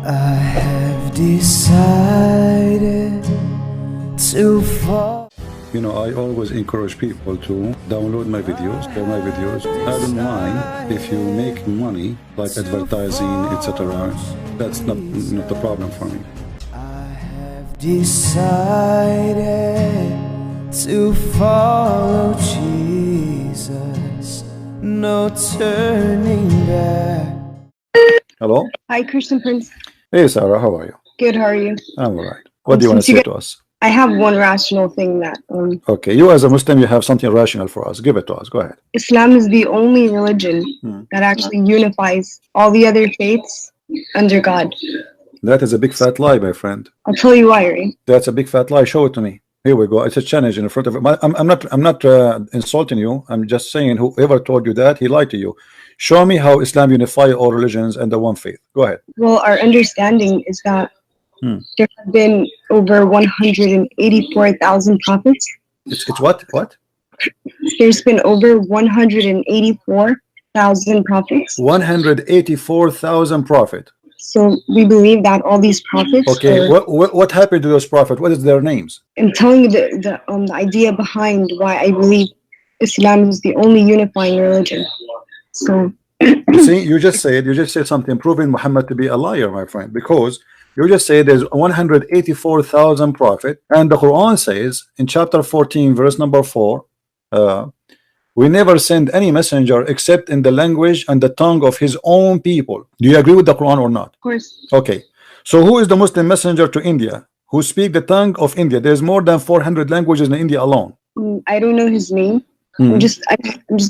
I have decided to fall. You know, I always encourage people to download my videos, share my videos. I don't mind if you make money, like advertising, etc. That's not the problem for me. I have decided to follow Jesus, no turning back. Hello? Hi, Christian Prince. Hey, Sarah, how are you? Good, how are you? I'm all right. What do you want to say to us? I have one rational thing that Okay, you as a Muslim, you have something rational for us. Give it to us. Go ahead. Islam is the only religion that actually unifies all the other faiths under God. That is a big fat lie, my friend. I'll tell you why, right? That's a big fat lie. Show it to me. Here we go. It's a challenge in front of it. I'm not insulting you. I'm just saying whoever told you that, he lied to you. Show me how Islam unifies all religions under one faith. Go ahead. Well, our understanding is that there have been over 184,000 prophets. It's what? What? There's been over 184,000 prophets. 184,000 prophets. So we believe that all these prophets. Okay, what happened to those prophets? What is their names? I'm telling you the idea behind why I believe Islam is the only unifying religion. So you see, you just said something proving Muhammad to be a liar, my friend, because you just said there's 184,000 prophets, and the Quran says in chapter 14, verse number 4, we never send any messenger except in the language and the tongue of his own people. Do you agree with the Quran or not? of course. Okay, so who is the Muslim messenger to India who speak the tongue of India? There's more than 400 languages in India alone. I don't know his name. I'm just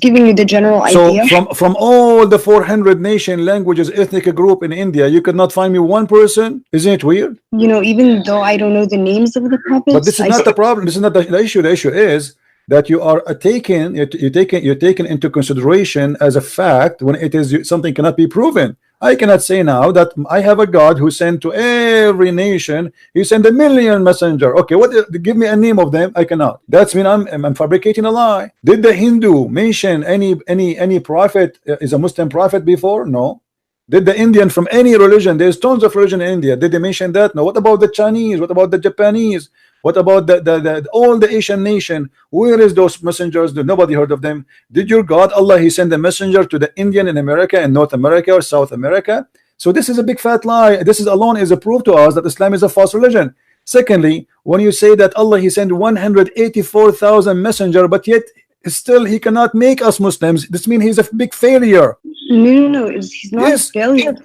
giving you the general idea. So from all the 400 nation languages ethnic group in India, you could not find me one person? Isn't it weird? You know, even though I don't know the names of the prophets, but this is not the problem. This is not the issue. The issue is that you are you're taken into consideration as a fact when it is something cannot be proven. I cannot say now that I have a God who sent to every nation. He sent 1 million messenger. Okay, what? Give me a name of them. I cannot. That's mean I'm fabricating a lie. Did the Hindu mention any prophet is a Muslim prophet before? No. Did the Indian from any religion? There's tons of religion in India. Did they mention that? No. What about the Chinese? What about the Japanese? What about all the Asian nation? Where is those messengers? Nobody heard of them. Did your God Allah, he sent a messenger to the Indian in America and North America or South America? So this is a big fat lie. This is alone is a proof to us that Islam is a false religion. Secondly, when you say that Allah, he sent 184,000 messenger, but yet still he cannot make us Muslims, this means he's a big failure. No, he's not a failure.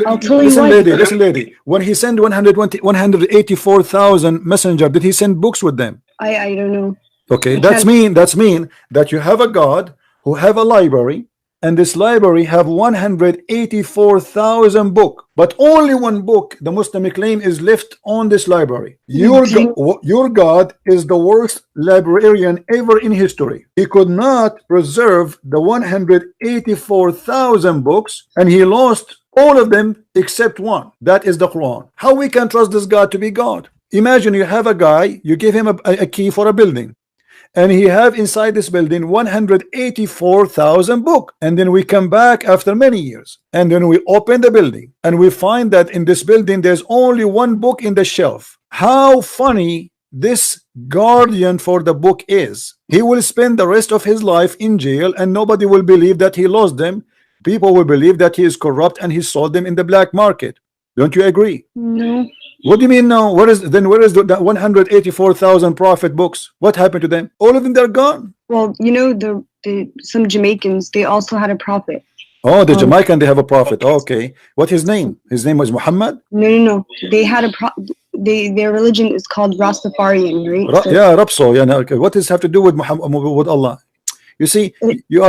I'll tell you listen, why. listen, lady. When he sent 184,000 messenger, did he send books with them? I don't know. Okay, that's mean that you have a God who have a library, and this library have 184,000 book, but only one book the Muslim claim is left on this library. Your God is the worst librarian ever in history. He could not preserve the 184,000 books, and he lost all of them except one. That is the Quran. How we can trust this God to be God? Imagine you have a guy, you give him a key for a building, and he have inside this building 184,000 book, and then we come back after many years, and then we open the building and we find that in this building there's only one book in the shelf. How funny this guardian for the book is. He will spend the rest of his life in jail, and nobody will believe that he lost them. People will believe that he is corrupt and he sold them in the black market. Don't you agree? No. What do you mean no? Where is the 184,000 prophet books? What happened to them? All of them, they're gone. Well, you know, some Jamaicans, they also had a prophet. Oh, the Jamaican, they have a prophet. Okay, what his name? His name was Muhammad. No. They had their religion is called Rastafarian, right? Yeah, Rapso. Yeah. Okay. What does it have to do with Muhammad, with Allah? You see, you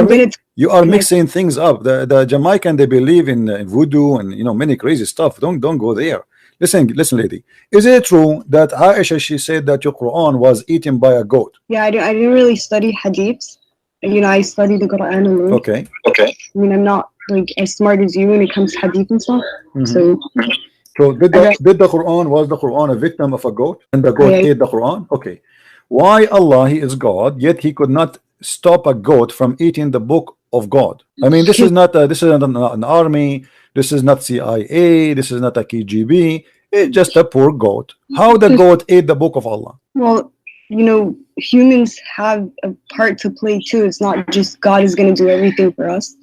are mixing things up. The Jamaican, they believe in voodoo and many crazy stuff. Don't go there. Listen, lady. Is it true that Aisha, she said that your Quran was eaten by a goat? Yeah, I didn't really study hadiths. I study the Quran alone. Okay. I mean, I'm not like as smart as you when it comes to hadith and stuff. So did the Quran, was the Quran a victim of a goat, and the goat ate the Quran? Okay. Why Allah, he is God, yet he could not stop a goat from eating the book of God? I mean, this is not an army. This is not CIA. This is not a KGB. It's just a poor goat. How the goat ate the book of Allah? Well, you know, humans have a part to play too. It's not just God is going to do everything for us.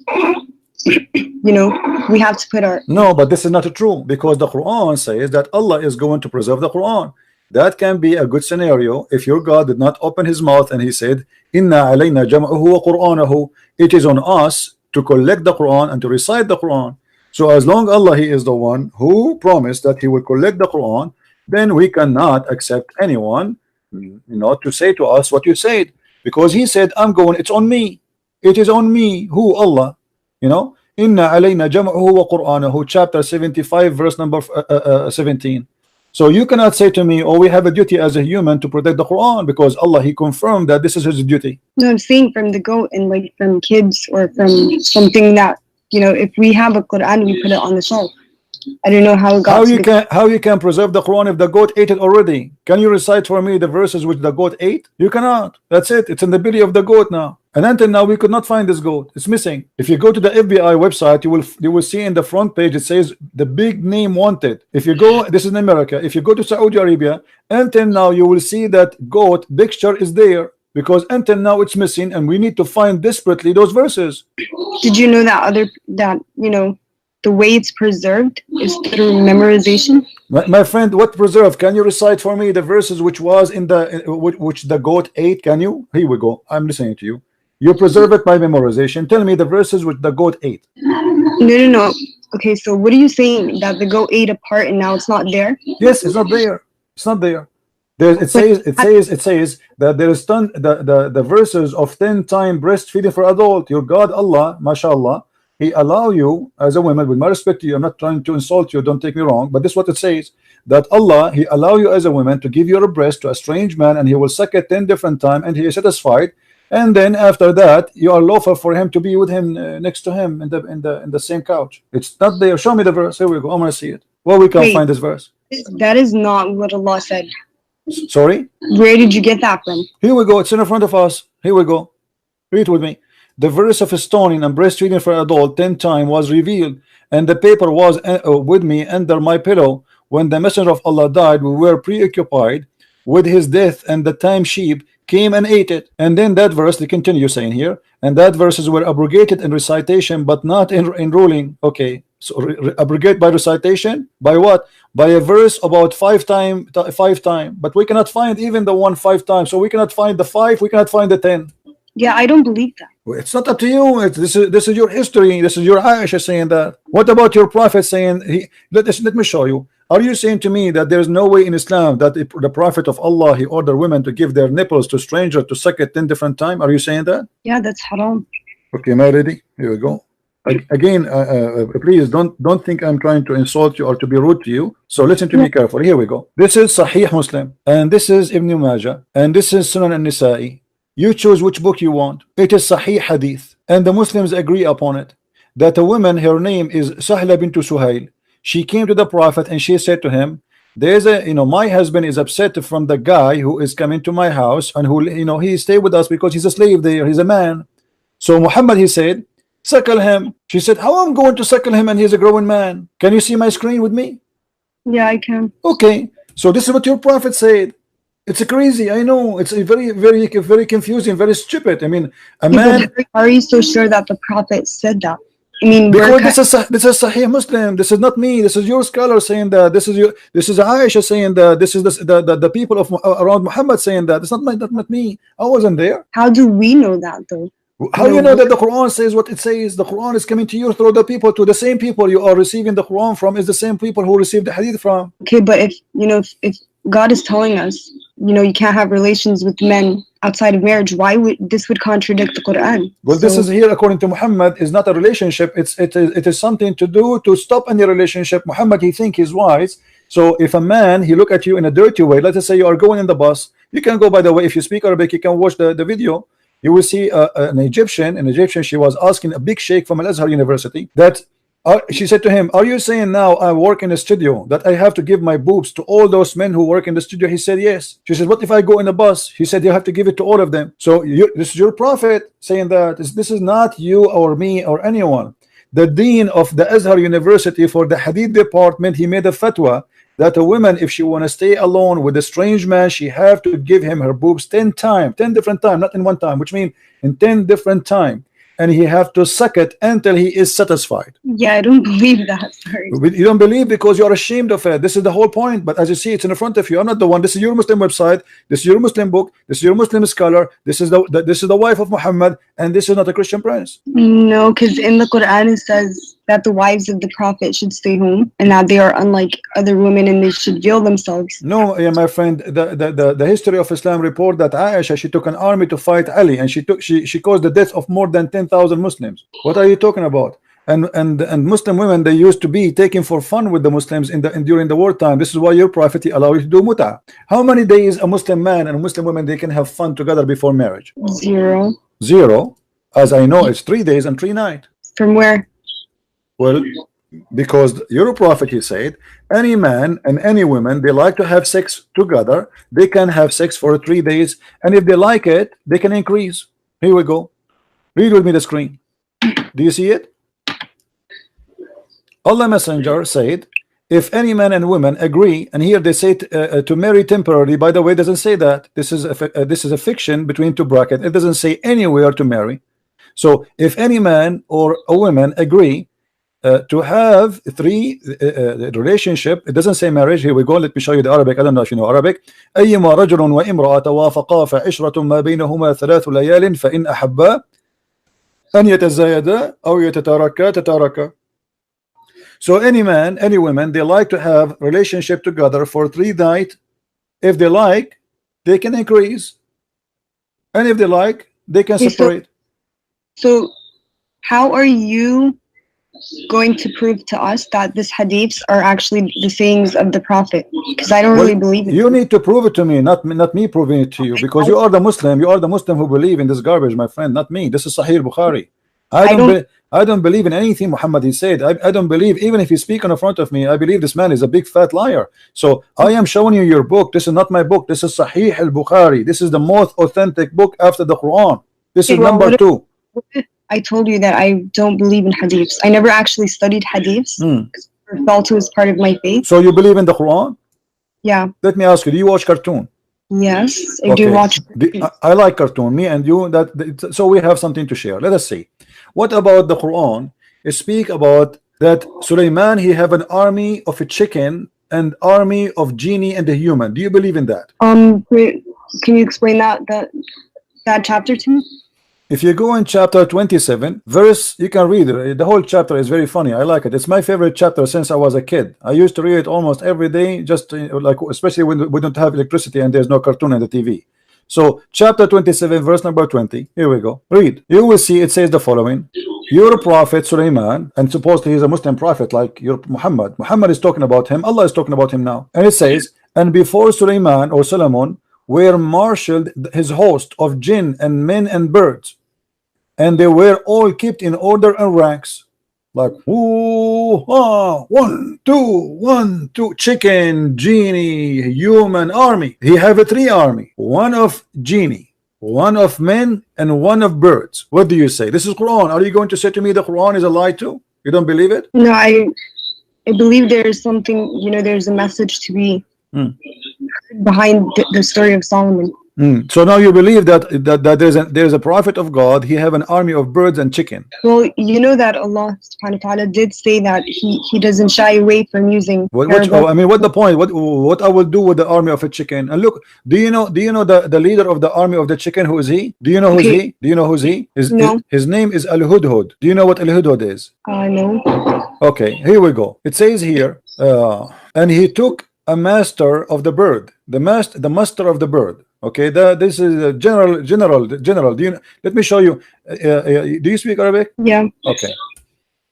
You know, we have to put our... No, but this is not true, because the Quran says that Allah is going to preserve the Quran. That can be a good scenario if your God did not open his mouth and he said, Inna alayna jam'ahu wa Qur'anahu. It is on us to collect the Quran and to recite the Quran. So as long Allah, he is the one who promised that he will collect the Quran, then we cannot accept anyone, you know, to say to us what you said, because he said, I'm going, it's on me. It is on me. Who? Allah. You know, Inna alayna jam'ahu wa Qur'anahu, chapter 75, verse number 17. So you cannot say to me, oh, we have a duty as a human to protect the Quran, because Allah, he confirmed that this is his duty. No, I'm saying from the goat and like from kids or from something that, you know, if we have a Quran, we put it on the shelf. I don't know how it got how you can preserve the Quran if the goat ate it already? Can you recite for me the verses which the goat ate? You cannot. That's it. It's in the belly of the goat now. And until now we could not find this goat. It's missing. If you go to the FBI website, you will see in the front page it says the big name wanted. If you go, this is in America. If you go to Saudi Arabia, until now you will see that goat picture is there, because until now it's missing, and we need to find desperately those verses. Did you know that you know, the way it's preserved is through memorization? My friend, what preserve? Can you recite for me the verses which was in the which the goat ate? Can you? Here we go. I'm listening to you. You preserve it by memorization. Tell me the verses which the goat ate. No. Okay, so what are you saying? That the goat ate a part and now it's not there? Yes, it's not there. It's not there. It says that there is the verses of 10 times breastfeeding for adult. Your God Allah, mashallah, he allow you as a woman, with my respect to you, I'm not trying to insult you, don't take me wrong, but this is what it says, that Allah, he allow you as a woman to give your breast to a strange man, and he will suck it 10 different times, and he is satisfied, and then after that you are lawful for him to be with him next to him in the same couch. It's not there. Show me the verse. Here we go. I'm gonna see it. Well, we can't find this verse. That is not what Allah said. Sorry? Where did you get that from? Here we go. It's in front of us. Here we go. Read with me. The verse of stoning and breastfeeding for adult 10 times was revealed, and the paper was with me under my pillow. When the messenger of Allah died, we were preoccupied with his death, and the time sheep came and ate it. And then that verse, they continue saying here, and that verses were abrogated in recitation, but not in ruling. Okay, so abrogate by recitation, by what? By a verse about 5 times, but we cannot find even the 1 5 times. So we cannot find the 5, we cannot find the 10. Yeah, I don't believe that. Well, it's not up to you. This is your history. This is your Aisha saying that. What about your prophet saying let me show you. Are you saying to me that there's no way in Islam that the prophet of Allah, he ordered women to give their nipples to strangers to suck it 10 different times? Are you saying that? Yeah, that's haram. Okay, am I ready? Here we go. Again, please don't think I'm trying to insult you or to be rude to you. So listen to me carefully. Here we go. This is Sahih Muslim, and this is Ibn Majah, and this is Sunan al-Nisa'i. You choose which book you want. It is Sahih Hadith, and the Muslims agree upon it, that a woman, her name is Sahla bint Suhail. She came to the Prophet and she said to him, there's my husband is upset from the guy who is coming to my house, and who, he stayed with us because he's a slave there, he's a man. So Muhammad, he said, suckle him. She said, how am I going to suckle him and he's a growing man? Can you see my screen with me? Yeah, I can. Okay, so this is what your Prophet said. It's crazy. I know it's a very confusing, very stupid. I mean, a man. Are you so sure that the Prophet said that? I mean, because this is Sahih Muslim. This is not me. This is your scholar saying that. This is Aisha saying that. This is the people of around Muhammad saying that. It's not me. I wasn't there. How do we know that though? How do you know that the Quran says what it says? The Quran is coming to you through the people, to the same people you are receiving the Quran from is the same people who received the Hadith from. Okay, but if God is telling us, you can't have relations with men outside of marriage, why would this contradict the Quran? Well, this is here according to Muhammad is not a relationship. It is something to do to stop any relationship. Muhammad, he think he's wise. So if a man, he look at you in a dirty way, let us say you are going in the bus, you can go, by the way, if you speak Arabic, you can watch the video. You will see an Egyptian, she was asking a big sheikh from Al-Azhar University that she said to him, are you saying now I work in a studio that I have to give my boobs to all those men who work in the studio? He said yes. She said, what if I go in a bus? He said, you have to give it to all of them. So this is your prophet saying that. This is not you or me or anyone. the dean of the Azhar University for the Hadith department, he made a fatwa that a woman, if she want to stay alone with a strange man, she have to give him her boobs 10 times, 10 different times, not in one time, which means in 10 different times, and he have to suck it until he is satisfied. Yeah, I don't believe that. Sorry. You don't believe because you are ashamed of it. This is the whole point. But as you see, it's in front of you. I'm not the one. This is your Muslim website. This is your Muslim book. This is your Muslim scholar. This is the wife of Muhammad, and this is not a Christian prince. No, because in the Quran it says that the wives of the Prophet should stay home and that they are unlike other women and they should veil themselves. No, yeah, my friend. The history of Islam report that Aisha, she took an army to fight Ali, and she caused the death of more than 10,000 Muslims. What are you talking about? And Muslim women, they used to be taken for fun with the Muslims during the wartime. This is why your prophet allow you to do muta. How many days a Muslim man and a Muslim woman they can have fun together before marriage? 0. 0. As I know, it's 3 days and 3 nights. From where? Well, because your prophet, he said, any man and any woman, they like to have sex together. They can have sex for 3 days, and if they like it, they can increase. Here we go. Read with me the screen. Do you see it? Allah Messenger said, if any man and woman agree, and here they say to marry temporarily. By the way, it doesn't say that. This is a fiction between two brackets. It doesn't say anywhere to marry. So if any man or a woman agree to have 3 relationship, it doesn't say marriage. Here we go. Let me show you the Arabic. I don't know if you know Arabic. أيما رجل وامرأة توافقا فعشرة ما بينهما 3 ليال فإن أحبا أن يتزايدا أو يتتاركا تتاركا. So any man, any woman, they like to have relationship together for 3 nights. If they like, they can increase, and if they like, they can separate. So how are you going to prove to us that these hadiths are actually the sayings of the Prophet? Because I don't really believe it. You need to prove it to me, not me proving it to you, because you are the Muslim. You are the Muslim who believe in this garbage, my friend, not me. This is Sahih Bukhari. I don't believe in anything Muhammad he said. I don't believe, even if he speak in front of me, I believe this man is a big fat liar. So I am showing you your book. This is not my book. This is Sahih al-Bukhari. This is the most authentic book after the Quran. This is number 2. I told you that I don't believe in hadiths. I never actually studied hadiths because I felt it was part of my faith. So you believe in the Quran? Yeah. Let me ask you, do you watch cartoon? Yes, I do watch. I like cartoon. Me and you, so we have something to share. Let us see. What about the Quran? It speak about that Sulaiman, he have an army of a chicken and army of genie and a human. Do you believe in that? Can you explain that chapter to me? If you go in chapter 27 verse, you can read it. The whole chapter is very funny. I like it. It's my favorite chapter since I was a kid. I used to read it almost every day, just like, especially when we don't have electricity and there's no cartoon on the TV. So chapter 27 verse number 20, here we go. Read. You will see it says the following: your prophet Sulaiman, and supposedly he's a Muslim prophet like your Muhammad is talking about him. Allah is talking about him now, and it says, and before Sulaiman or Solomon were marshaled his host of jinn and men and birds, and they were all kept in order and ranks, like 1 2 chicken, genie, human army. He have a 3 army, 1 of genie, 1 of men, and 1 of birds. What do you say? This is Quran. Are you going to say to me the Quran is a lie too? You don't believe it? No, I believe there's something, there's a message to be behind the story of Solomon. So now you believe that there's a prophet of God. He have an army of birds and chicken. Well, you know that Allah subhanahu wa ta'ala did say that he doesn't shy away from using what the point? What I will do with the army of a chicken? And look, do you know the leader of the army of the chicken? Who is he? Do you know who's he? Do you know who's he? His name is Al-Hudhud. Do you know what Al-Hudhud is? No. Okay, here we go. It says here, and he took a master of the bird, the master of the bird. Okay, this is a general. Do you? Let me show you. Do you speak Arabic? Yeah. Okay.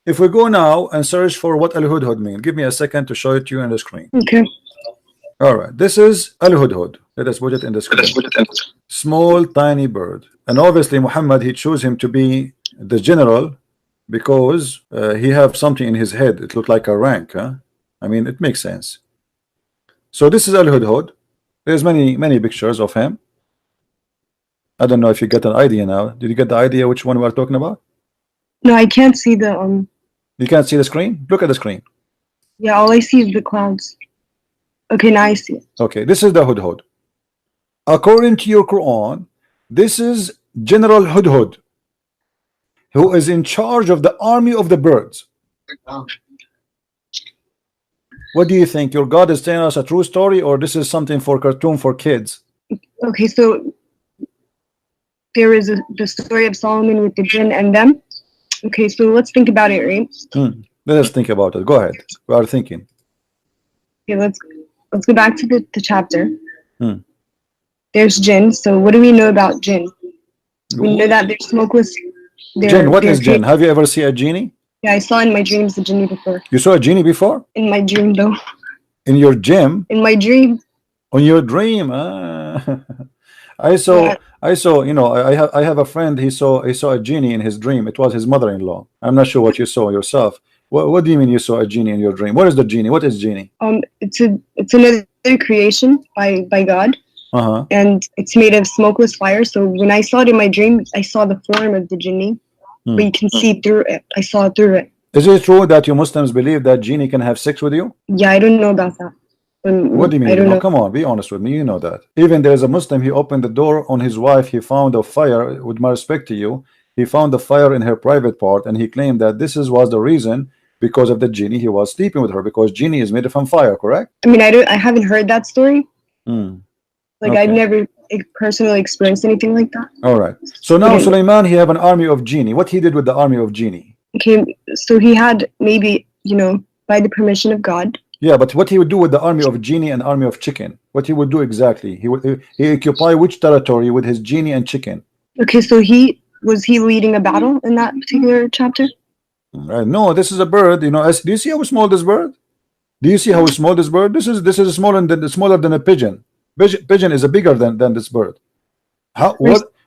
If we go now and search for what Al-Hudhud mean, give me a second to show it to you on the screen. Okay. All right. This is Al-Hudhud. Let us put it in the screen. Small, tiny bird, and obviously Muhammad, he chose him to be the general because he have something in his head. It looked like a rank. Huh? I mean, it makes sense. So this is Al-Hudhud. There's many pictures of him. I don't know if you get an idea now. Did you get the idea which one we are talking about? No, I can't see the You can't see the screen? Look at the screen. Yeah, all I see is the clouds. Okay, now I see it. Okay, this is the Hudhud. According to your Quran, this is General Hudhud, who is in charge of the army of the birds. What do you think? Your God is telling us a true story, or this is something for cartoon for kids? Okay, so there is the story of Solomon with the jinn and them. Okay, so let's think about it, right? Let us think about it. Go ahead. We are thinking. Okay, let's go back to the chapter. Hmm. There's jinn. So what do we know about jinn? We know that they're smokeless. Jinn, what is jinn? Have you ever seen a genie? Yeah, I saw in my dreams the genie before. You saw a genie before? In my dream, though. In your gym? In my dream. On your dream? I saw, you know, I have a friend. He saw a genie in his dream. It was his mother-in-law. I'm not sure what you saw yourself. What do you mean you saw a genie in your dream? What is the genie? What is genie? It's another creation by God. And it's made of smokeless fire. So when I saw it in my dream, I saw the form of the genie, but you can see through it. I saw through it. Is it true that you Muslims believe that genie can have sex with you? Yeah, I don't know about that. What do you mean? I don't know. Come on, be honest with me. You know that. Even there's a Muslim, he opened the door on his wife. He found a fire. With my respect to you, he found the fire in her private part, and he claimed that this was the reason, because of the genie. He was sleeping with her because genie is made from fire. Correct? I mean, I haven't heard that story. Like, Okay. I've never personally experienced anything like that. All right. So now Sulaiman, he have an army of genie. What he did with the army of genie? Okay, so he had maybe, you know, by the permission of God. Yeah, but what he would do with the army of genie and army of chicken? What he would do exactly? He occupy which territory with his genie and chicken? Okay, so was he leading a battle in that particular chapter? No, this is a bird. You know, do you see how small this bird? Do you see how small this bird? This is smaller than a pigeon. Pigeon is bigger than this bird.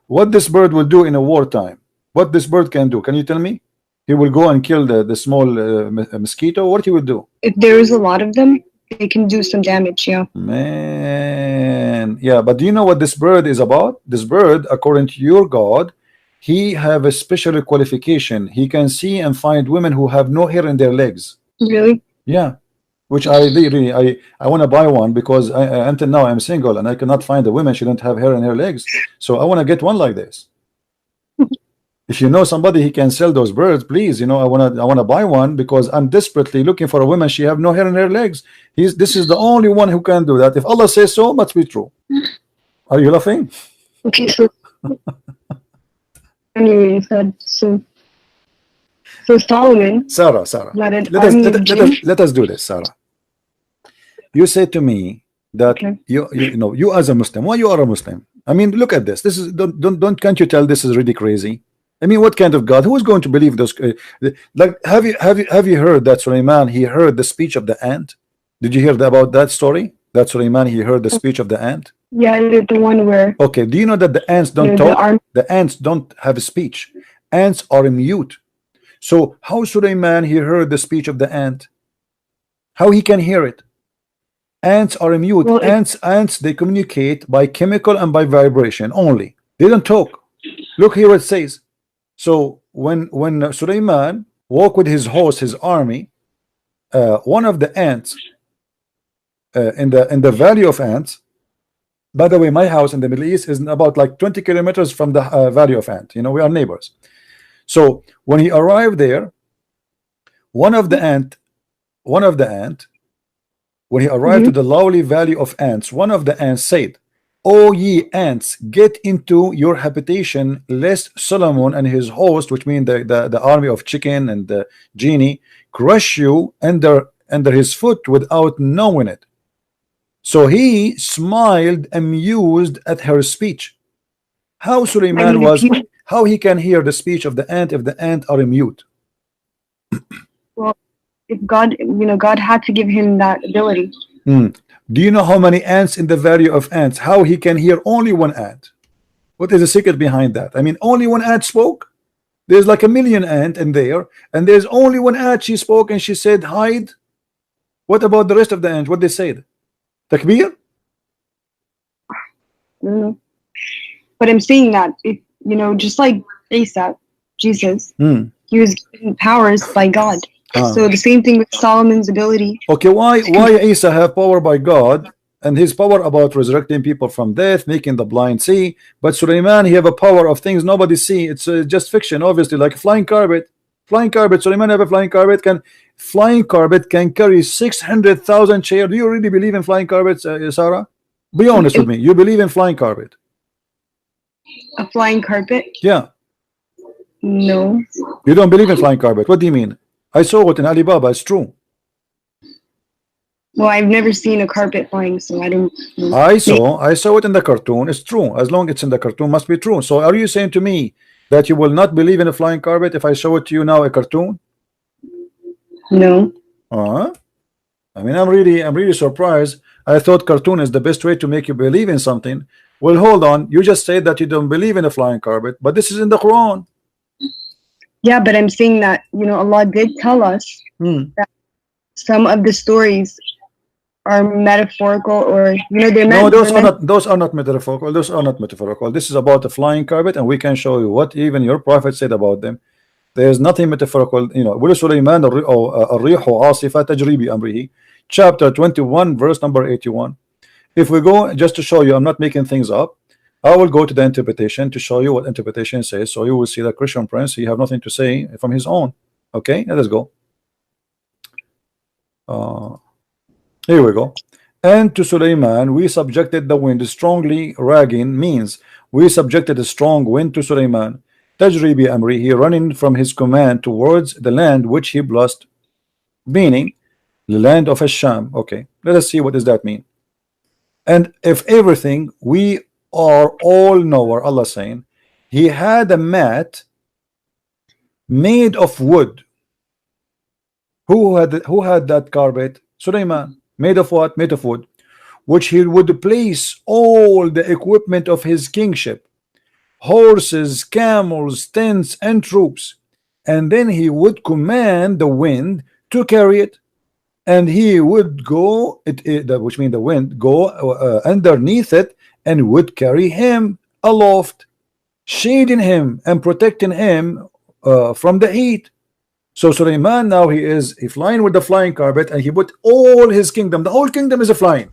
What this bird will do in a wartime? What this bird can do? Can you tell me? He will go and kill the small mosquito. What he would do? If there is a lot of them, they can do some damage. Yeah. Man, yeah. But do you know what this bird is about? This bird, according to your God, he have a special qualification. He can see and find women who have no hair in their legs. Really? Yeah. Which I want to buy one, because until now I'm single and I cannot find a woman. She don't have hair in her legs, so I want to get one like this. If you know somebody he can sell those birds, please. You know, I want to buy one, because I'm desperately looking for a woman. She have no hair in her legs. This is the only one who can do that. If Allah says so, must be true. Are you laughing? Okay, so anyway, you said so Solomon. Sarah, let us do this, Sarah. You said to me that you as a Muslim, why you are a Muslim? I mean, look at this. This is can't you tell this is really crazy? I mean, what kind of God? Who is going to believe those? Like, have you heard that Sulaiman, he heard the speech of the ant? Did you hear about that story? That Sulaiman, he heard the speech of the ant. Yeah, the one where. Okay. Do you know that the ants don't talk? The ants don't have a speech. Ants are mute. So how Sulaiman he heard the speech of the ant? How he can hear it? Ants are mute. Well, ants they communicate by chemical and by vibration only. They don't talk. Look here what it says. So when Sulaiman walked with his host, his army, one of the ants in the valley of ants. By the way, my house in the Middle East is about like 20 kilometers from the valley of ant. You know, we are neighbors. So when he arrived there, one of the ant, when he arrived to the lowly valley of ants, one of the ants said, "O ye ants, get into your habitation, lest Solomon and his host," which mean the army of chicken and the genie, "crush you under his foot without knowing it." So he smiled, amused at her speech. How Sulaiman how he can hear the speech of the ant if the ant are mute? Well, if God, God had to give him that ability. Do you know how many ants in the valley of ants? How he can hear only one ant? What is the secret behind that? I mean, only one ant spoke. There's like a million ants in there, and there's only one ant. She spoke and she said, "Hide." What about the rest of the ants? What they said? Takbir? But I'm saying that if just like Isa, Jesus, he was given powers by God. So the same thing with Solomon's ability. Okay, why Isa have power by God and his power about resurrecting people from death, making the blind see, but Sulaiman he have a power of things nobody see. It's just fiction, obviously, like a flying carpet. Flying carpet. Sulaiman have a flying carpet. Flying carpet can carry 600,000 chairs. Do you really believe in flying carpets, Sarah? Be honest with me. You believe in flying carpet? A flying carpet? Yeah. No. You don't believe in flying carpet? What do you mean? I saw it in Alibaba. It's true. Well, I've never seen a carpet flying, so I don't know. I saw it in the cartoon. It's true. As long as it's in the cartoon, must be true. So are you saying to me that you will not believe in a flying carpet if I show it to you now, a cartoon? No. I mean, I'm really surprised. I thought cartoon is the best way to make you believe in something. Well, hold on. You just said that you don't believe in a flying carpet, but this is in the Quran. Yeah, but I'm saying that, you know, Allah did tell us that some of the stories are metaphorical, or, you know, they're no, those are not metaphorical. Those are not metaphorical. This is about a flying carpet, and we can show you what even your prophet said about them. There's nothing metaphorical. You know, Sulaiman ar-rihu asifa tajri bi amrihi, chapter 21, verse number 81. If we go, just to show you, I'm not making things up. I will go to the interpretation to show you what interpretation says. So you will see that Christian Prince, he have nothing to say from his own. Okay, let us go. Here we go. And to Sulaiman we subjected the wind strongly. Ragging means we subjected a strong wind to Sulaiman. Tajri bi amri, he running from his command towards the land which he blessed, meaning the land of Asham. Okay, let us see what does that mean. And if everything we are all knower, Allah saying, he had a mat made of wood. Who had that carpet? Sulaiman. Made of what? Made of wood, which he would place all the equipment of his kingship, horses, camels, tents, and troops, and then he would command the wind to carry it, and he would go, which means the wind go underneath it, and would carry him aloft, shading him and protecting him from the heat. So Sulaiman now he flying with the flying carpet, and he put all his kingdom. The whole kingdom is a flying.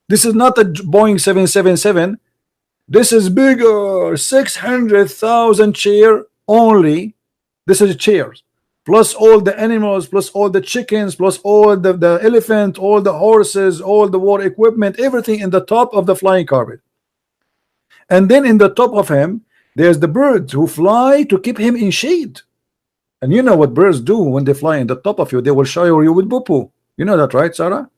This is not a Boeing 777. This is bigger, 600,000 chair only. This is chairs, plus all the animals, plus all the chickens, plus all the elephant, all the horses, all the war equipment, everything in the top of the flying carpet. And then in the top of him, there's the birds who fly to keep him in shade. And you know what birds do when they fly in the top of you? They will shower you with poo-poo. You know that, right, Sarah?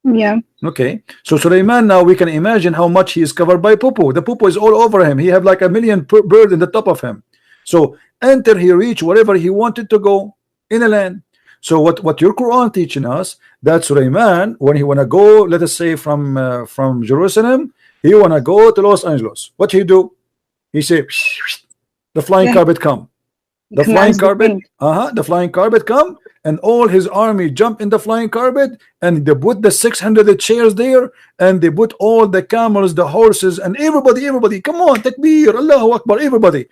Yeah. Okay. So Sulaiman, now we can imagine how much he is covered by poo-poo. The poo-poo is all over him. He have like a million birds in the top of him. So enter he reach wherever he wanted to go in a land. So what your Quran teaching us, that Sulaiman, when he wanna go, let us say from Jerusalem, he wanna go to Los Angeles. What he do? He say, the flying carpet come. The flying carpet, the flying carpet come, and all his army jump in the flying carpet, and they put the 600 chairs there, and they put all the camels, the horses, and everybody, come on, takbir, Allahu Akbar, everybody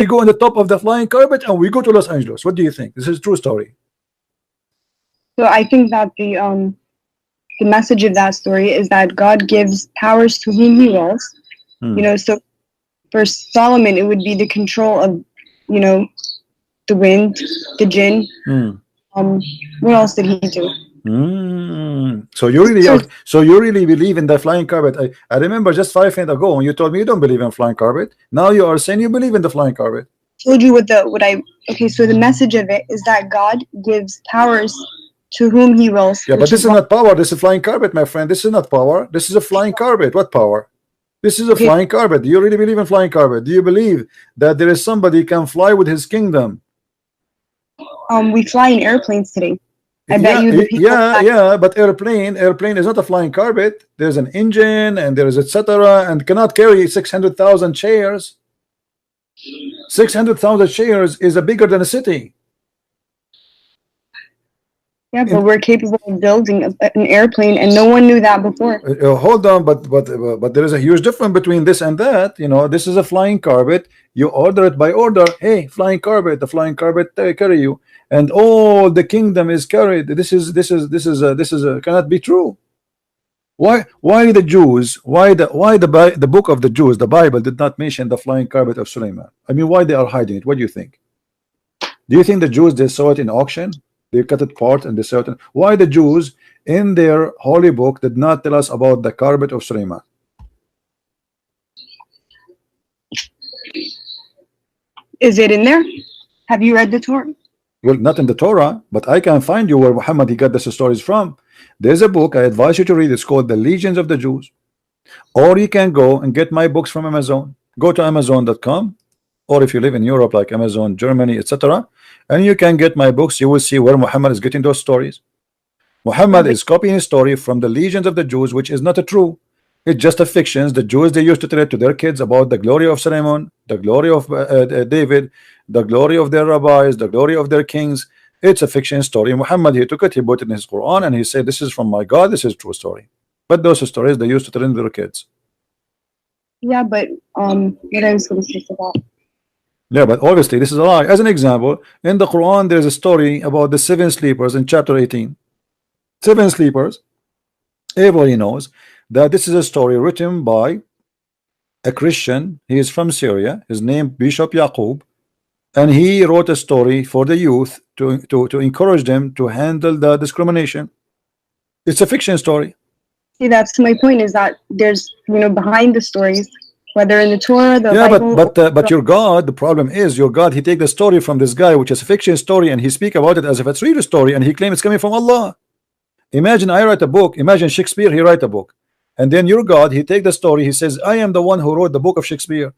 go on the top of the flying carpet, and we go to Los Angeles. What do you think? This is a true story. So I think that the message of that story is that God gives powers to whom he wills. You know, so for Solomon, it would be the control of, you know, the wind, the jinn. What else did he do? So you really believe in the flying carpet? I remember just 5 minutes ago when you told me you don't believe in flying carpet. Now you are saying you believe in the flying carpet. Told you okay, so the message of it is that God gives powers to whom he wills. Yeah, but this is not power. This is flying carpet, my friend. This is not power. This is a flying carpet. What power? This is a flying carpet. Do you really believe in flying carpet? Do you believe that there is somebody can fly with his kingdom? We fly in airplanes today. I bet you the people but airplane is not a flying carpet. There's an engine and there is etc. and cannot carry 600,000 chairs. 600,000 chairs is bigger than a city. Yeah, but we're capable of building an airplane, and no one knew that before. Hold on, but there is a huge difference between this and that. You know, this is a flying carpet. You order it by order. Hey, flying carpet, the flying carpet carry you, and all the kingdom is carried. This is cannot be true. Why the Jews? Why the book of the Jews, the Bible, did not mention the flying carpet of Suleiman? I mean, why they are hiding it? What do you think? Do you think the Jews, they saw it in auction? They cut it apart and they saw it. Why the Jews in their holy book did not tell us about the carpet of Suleiman? Is it in there? Have you read the Torah? Well, not in the Torah, but I can find you where Muhammad he got these stories from. There's a book I advise you to read. It's called The Legions of the Jews. Or you can go and get my books from Amazon. Go to Amazon.com, or if you live in Europe like Amazon, Germany, etc., and you can get my books. You will see where Muhammad is getting those stories. Muhammad is copying a story from the Legions of the Jews, which is not a true. It's just a fiction. The Jews, they used to tell it to their kids about the glory of Solomon, the glory of David, the glory of their rabbis, the glory of their kings. It's a fiction story. Muhammad, he took it, he put it in his Quran, and he said, this is from my God, this is a true story. But those stories they used to tell in their kids. Yeah, but what I was going to say about. Yeah, but obviously this is a lie. As an example, in the Quran there's a story about the 7 sleepers in chapter 18. 7 sleepers. Everybody knows that this is a story written by a Christian. He is from Syria. His name Bishop Yaqub, and he wrote a story for the youth to encourage them to handle the discrimination. It's a fiction story. See, that's my point, is that there's, behind the stories, whether in the Torah, the Bible, but your God, the problem is your God, he take the story from this guy, which is a fiction story, and he speak about it as if it's real story, and he claims it's coming from Allah. Imagine I write a book, imagine Shakespeare, he write a book, and then your God, he take the story, he says, I am the one who wrote the book of Shakespeare.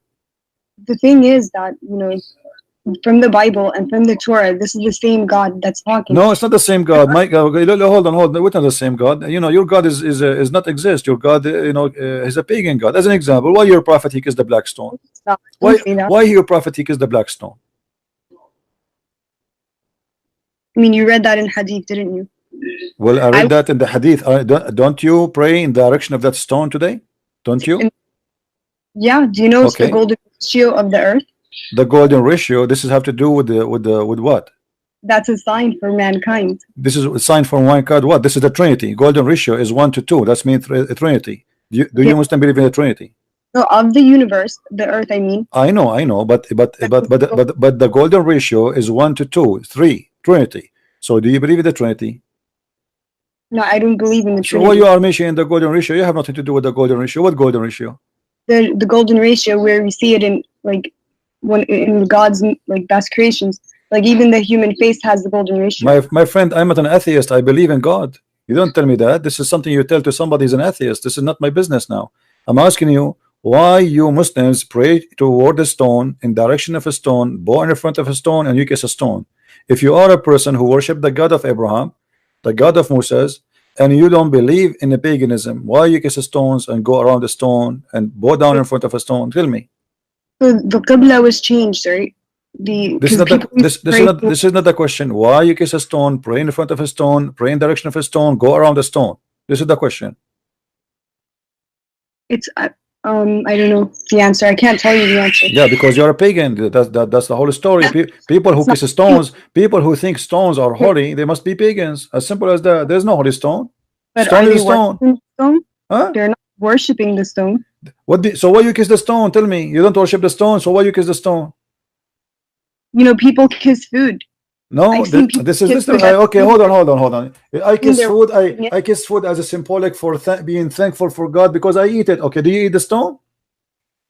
The thing is that, from the Bible and from the Torah, this is the same God that's talking. No, it's not the same God. My God, hold on. We're not the same God. Your God is not exist. Your God, is a pagan God. As an example, why your prophet he kissed the black stone? Why your prophet he kissed the black stone? I mean, you read that in Hadith, didn't you? Well, I read that in the Hadith. Don't you pray in the direction of that stone today? Don't you? Yeah. Do you know it's the golden ratio of the earth? The golden ratio. This is have to do with what? That's a sign for mankind. This is a sign for mankind. What? This is the Trinity. Golden ratio is 1 to 2. That's means Trinity. Do you Muslim believe in the Trinity? So of the universe, the earth, I mean. I know, but the golden ratio is 1 to 2, 3, Trinity. So do you believe in the Trinity? No, I don't believe in the Trinity. So what you are mentioning the golden ratio, you have nothing to do with the golden ratio. What golden ratio? The golden ratio, where we see it in when in God's best creations, even the human face has the golden ratio. My friend, I'm not an atheist. I believe in God. You don't tell me that. This is something you tell to somebody who's an atheist. This is not my business now. I'm asking you why you Muslims pray toward a stone, in direction of a stone, bow in front of a stone, and you kiss a stone. If you are a person who worship the God of Abraham, the God of Moses, and you don't believe in the paganism, why you kiss stones and go around the stone and bow down in front of a stone? Tell me. So the Qibla was changed, right? This is not the question. Why you kiss a stone, pray in front of a stone, pray in direction of a stone, go around the stone? This is the question. It's I don't know the answer. I can't tell you the answer. Yeah, because you're a pagan. That's the whole story. People who kiss stones, people who think stones are holy, they must be pagans. As simple as that. There's no holy stone. But stone are is they stone. Stone? Huh? They're not worshiping the stone. So why you kiss the stone? Tell me. You don't worship the stone, so why you kiss the stone? People kiss food. No, this is okay. Hold on. I kiss food. I kiss food as a symbolic for being thankful for God because I eat it. Okay, do you eat the stone?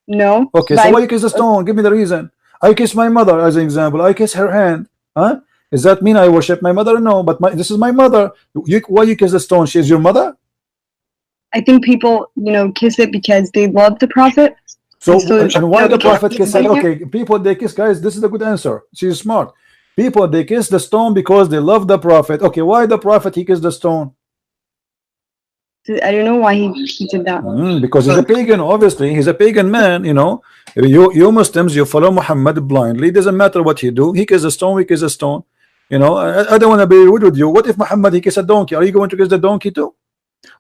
No. Okay, so why you kiss the stone? Give me the reason. I kiss my mother as an example. I kiss her hand. Huh? Does that mean I worship my mother? No, but this is my mother. Why you kiss the stone? She is your mother? I think people, kiss it because they love the prophet. So and why the prophet kiss it? Okay, people they kiss, guys. This is a good answer. She's smart. People they kiss the stone because they love the prophet. Okay, why the prophet he kissed the stone? I don't know why he did that. Because he's a pagan. Obviously, he's a pagan man. You Muslims, you follow Muhammad blindly. Doesn't matter what he do. He kisses a stone. We kiss a stone. You know, I don't want to be rude with you. What if Muhammad he kissed a donkey? Are you going to kiss the donkey too?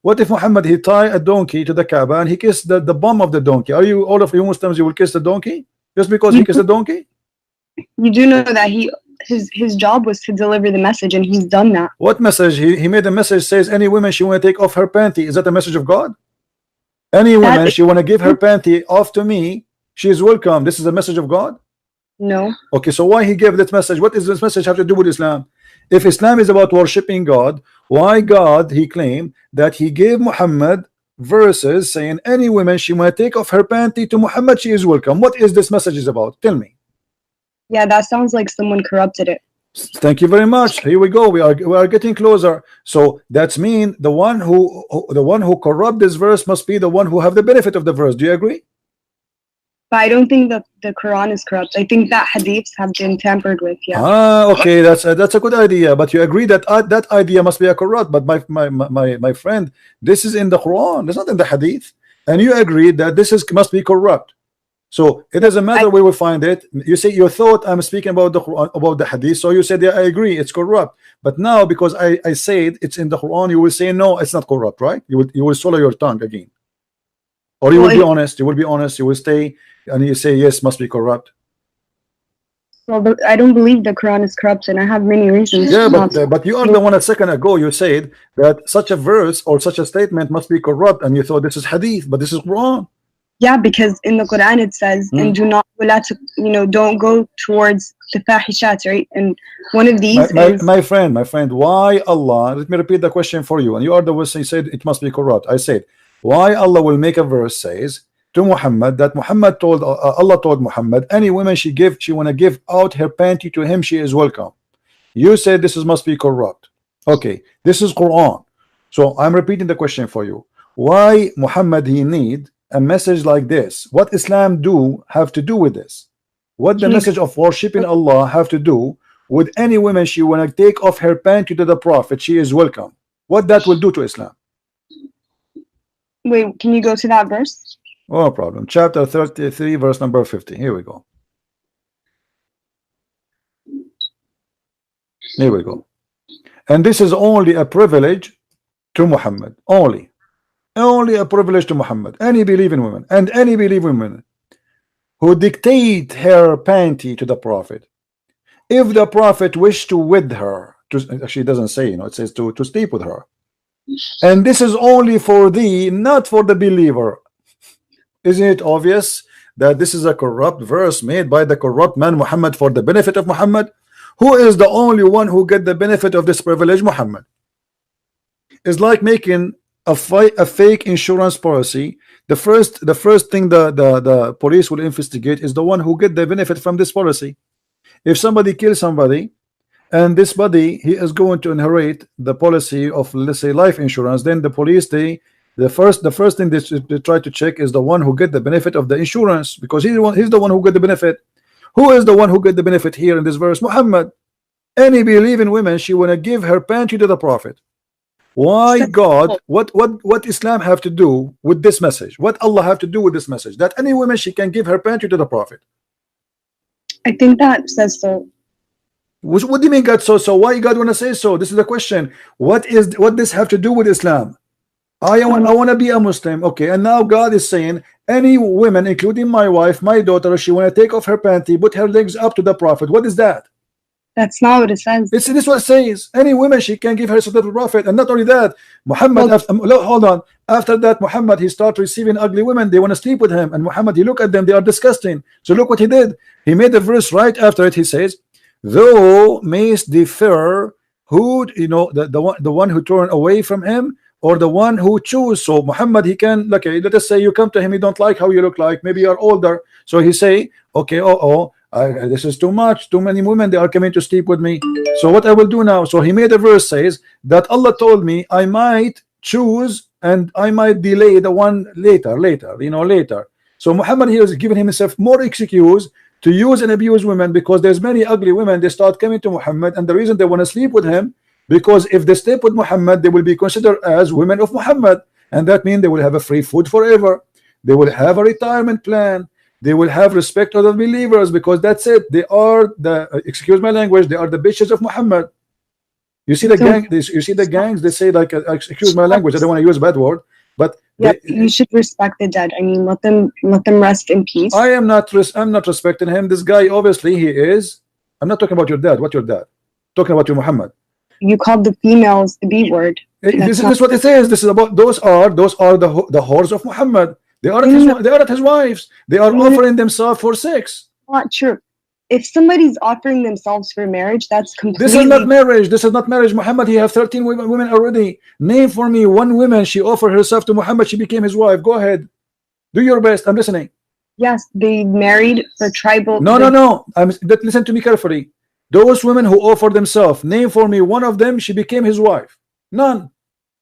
What if Muhammad he tie a donkey to the Kaaba and he kissed the bum of the donkey? Are you, all of you Muslims, you will kiss the donkey just because he kissed the donkey? You do know that his job was to deliver the message, and he's done that. What message? He made a message says any woman she want to take off her panty. Is that a message of God? Any woman she want to give her panty off to me, she is welcome. This is a message of God? No. Okay, so why he gave that message? What does this message have to do with Islam? If Islam is about worshiping God, why God he claimed that he gave Muhammad verses saying any woman she want to take off her panty to Muhammad, she is welcome? What is this message is about? Tell me. Yeah, that sounds like someone corrupted it. Thank you very much. Here we go. We are getting closer. So that's mean the one who corrupt this verse must be the one who have the benefit of the verse. Do you agree? But I don't think that the Quran is corrupt. I think that hadiths have been tampered with. Yeah. Okay, that's a good idea. But you agree that that idea must be a corrupt. But my friend, this is in the Quran. It's not in the hadith. And you agree that this must be corrupt. So it doesn't matter where we find it. You say you thought I'm speaking about the Quran, about the hadith. So you said, yeah, I agree, it's corrupt. But now because I said it's in the Quran, you will say no, it's not corrupt, right? You will swallow your tongue again. Or you will be honest. You will be honest. You will stay and you say yes, must be corrupt. Well, I don't believe the Quran is corrupt, and I have many reasons. Yeah, but you are the one a second ago you said that such a verse or such a statement must be corrupt, and you thought this is hadith, but this is Quran. Yeah, because in the Quran it says, and do not, don't go towards the fahishat, right? And one of these is... My friend, why Allah, let me repeat the question for you, and you are the one who said it must be corrupt. I said, why Allah will make a verse says to Muhammad that Muhammad told, Allah told Muhammad, any woman she want to give out her panty to him, she is welcome. You said this must be corrupt. Okay, this is Quran. So I'm repeating the question for you. Why Muhammad he need a message like this? What Islam have to do with this? What the message of worshiping Allah have to do with any woman she want to take off her panty to the Prophet, she is welcome? What that will do to Islam? Wait, can you go to that verse? No problem. Chapter 33 verse number 50. Here we go. Here we go. And this is only a privilege to Muhammad. Only a privilege to Muhammad. Any believing woman and any believing woman who dictate her panty to the Prophet, if the Prophet wished to with her, actually it doesn't say, it says to sleep with her, and this is only for thee, not for the believer. Isn't it obvious that this is a corrupt verse made by the corrupt man Muhammad for the benefit of Muhammad? Who is the only one who get the benefit of this privilege? Muhammad. It's like making a fake insurance policy. The first thing the police will investigate is the one who get the benefit from this policy. If somebody kills somebody and this body he is going to inherit the policy of, let's say, life insurance, then the police the first thing they try to check is the one who get the benefit of the insurance, because he's the one who get the benefit. Who is the one who get the benefit here in this verse? Muhammad. Any believing woman she want to give her panty to the Prophet. Why God, what Islam have to do with this message? What Allah have to do with this message? That any woman she can give her panty to the Prophet. I think that says so. What do you mean God so? Why God want to say so? This is the question. What this have to do with Islam? I want to be a Muslim. Okay, and now God is saying any woman, including my wife, my daughter, she want to take off her panty, put her legs up to the Prophet. What is that? That's not what it says. This is what it says. Any woman she can give her to the Prophet. And not only that, Muhammad, hold on. After that, Muhammad, he started receiving ugly women. They want to sleep with him. And Muhammad, he look at them, they are disgusting. So look what he did. He made a verse right after it. He says, thou mayst defer who, the one who turn away from him, or the one who choose. So Muhammad, he can, okay, let us say you come to him, he don't like how you look like, maybe you're older. So he say, okay, this is too much, too many women, they are coming to sleep with me. So what I will do now? So he made a verse says that Allah told me I might choose and I might delay the one later. So Muhammad here is giving himself more excuse to use and abuse women, because there's many ugly women, they start coming to Muhammad, and the reason they want to sleep with him, because if they sleep with Muhammad, they will be considered as women of Muhammad, and that means they will have a free food forever, they will have a retirement plan, they will have respect of the believers, because that's it. They are the excuse my language, they are the bitches of Muhammad. You see the gang, you see the gangs, they say like excuse my language, I don't want to use a bad word, but you should respect the dead. I mean, let them rest in peace. I'm not respecting him. This guy, obviously he is. I'm not talking about your dad. What your dad? Talking about your Muhammad. You called the females the B word. This is what it says. This is about those are the whores of Muhammad. They are not his wives. They are offering themselves for sex. Not true. If somebody's offering themselves for marriage, that's completely. This is not marriage. This is not marriage. Muhammad, he have 13 women already. Name for me one woman she offered herself to Muhammad. She became his wife. Go ahead. Do your best. I'm listening. Yes, they married for tribal. No. Listen to me carefully. Those women who offered themselves, name for me one of them. She became his wife. None.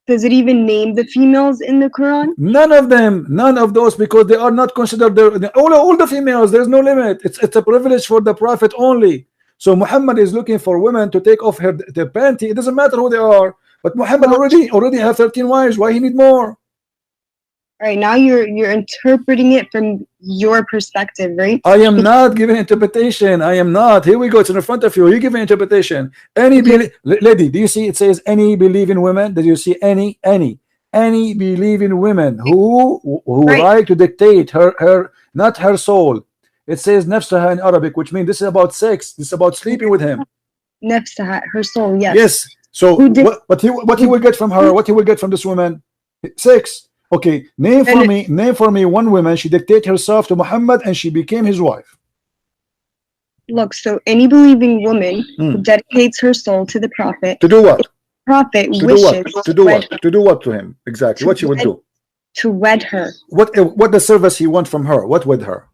Does it even name the females in the Quran? None of them, none of those, because they are not considered all the females. There's no limit. It's a privilege for the Prophet only. So Muhammad is looking for women to take off their panty. It doesn't matter who they are. But Muhammad already have 13 wives. Why he need more? All right, now you're interpreting it from your perspective, right? I am not giving interpretation. I am not. Here we go. It's in front of you. You give an interpretation. Lady, do you see it says any believing women? Did you see any believing women who like to dictate her not her soul? It says nafsaha in Arabic, which means this is about sex. This is about sleeping with him. Nafsaha, her soul. Yes. Yes. So what he will get from her? What he will get from this woman? Sex. Okay, name for me one woman she dictated herself to Muhammad and she became his wife. Look, so any believing woman who dedicates her soul to the Prophet. To do what? Prophet to wishes to do what? To do what to him? Exactly. What she would do? To wed her. What the service he want from her? What with her?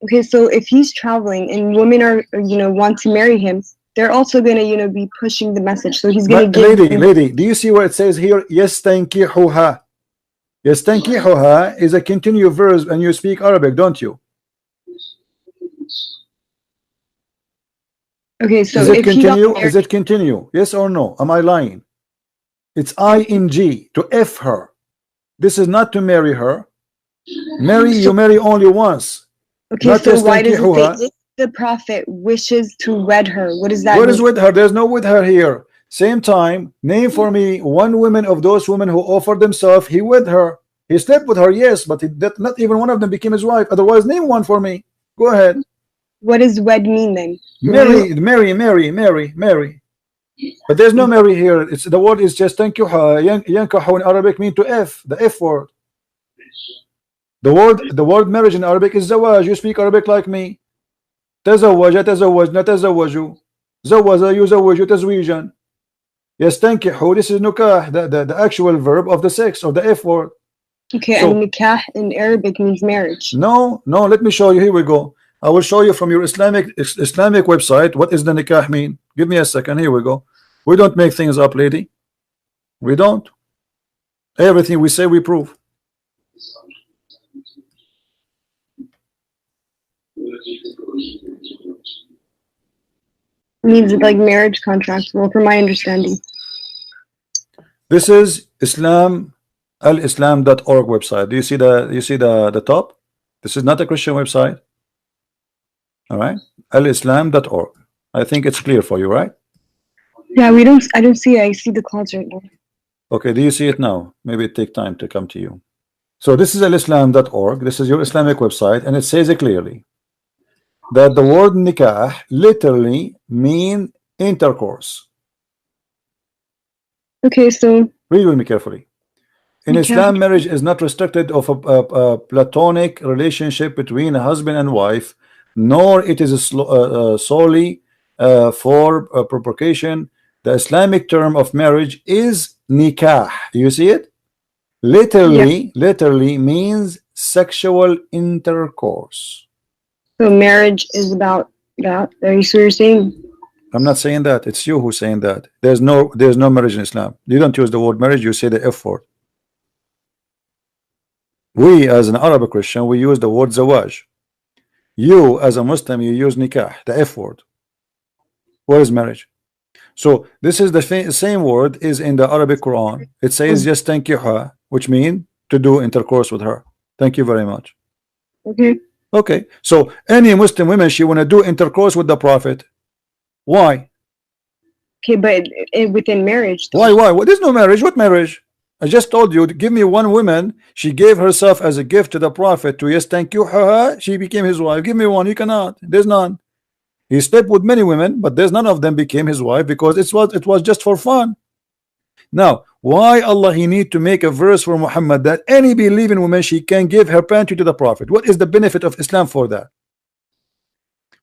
Okay, so if he's traveling and women are want to marry him, they're also gonna be pushing the message. So he's gonna give. Lady, do you see where it says here? Yes, tankihuha. Yes, tankihuha is a continuous verse, and you speak Arabic, don't you? Okay, so is it continue? Is it continue? Yes or no? Am I lying? It's ing to f her. This is not to marry her. You marry only once. Okay, so why does it say if the Prophet wishes to wed her? What does that mean? What is with her? There's no with her here. Same time, name for me one woman of those women who offered themselves. He with her. He slept with her, yes, but not even one of them became his wife. Otherwise, name one for me. Go ahead. What does wed mean then? Marry. But there's no marry here. It's the word is just tankihuha. Yankahu in Arabic mean to f, the f word. The word marriage in Arabic is zawaj. You speak Arabic like me. تزوج تزوجنا تزوجوا زوج يزوج تزويجا. Yes, tankihu. This is nukah, the actual verb of the sex, of the f word. Okay, so, and nikah in Arabic means marriage. No, let me show you. Here we go. I will show you from your Islamic website what is the nikah mean. Give me a second. Here we go. We don't make things up, lady. We don't. Everything we say we prove. Means like marriage contract. Well, from my understanding. This is alislam.org website. Do you see the top? This is not a Christian website. All right, alislam.org. I think it's clear for you, right? Yeah, I don't see it. I see the clouds right now. Okay, do you see it now? Maybe it take time to come to you. So this is alislam.org. This is your Islamic website, and it says it clearly that the word nikah literally mean intercourse. Okay, so read with me carefully. In Islam, marriage is not restricted of a platonic relationship between a husband and wife, nor it is solely for procreation. The Islamic term of marriage is nikah. You see it? Literally means sexual intercourse. So marriage is about that. Are you so you're saying? I'm not saying that. It's you who's saying that. There's no marriage in Islam. You don't use the word marriage. You say the F word. We, as an Arabic Christian, we use the word zawaj. You, as a Muslim, you use nikah, the F word. What is marriage? So this is the same word is in the Arabic Quran. It says just tankihuha, which means to do intercourse with her. Thank you very much. Okay. Okay, so any Muslim women, she want to do intercourse with the Prophet. Why? Okay, but within marriage. Why? Well, there's no marriage. What marriage? I just told you, give me one woman. She gave herself as a gift to the Prophet to, yes, thank you, she became his wife. Give me one. You cannot. There's none. He slept with many women, but there's none of them became his wife because it was just for fun. Now, why Allah he need to make a verse for Muhammad that any believing woman she can give her panty to the Prophet? What is the benefit of Islam for that?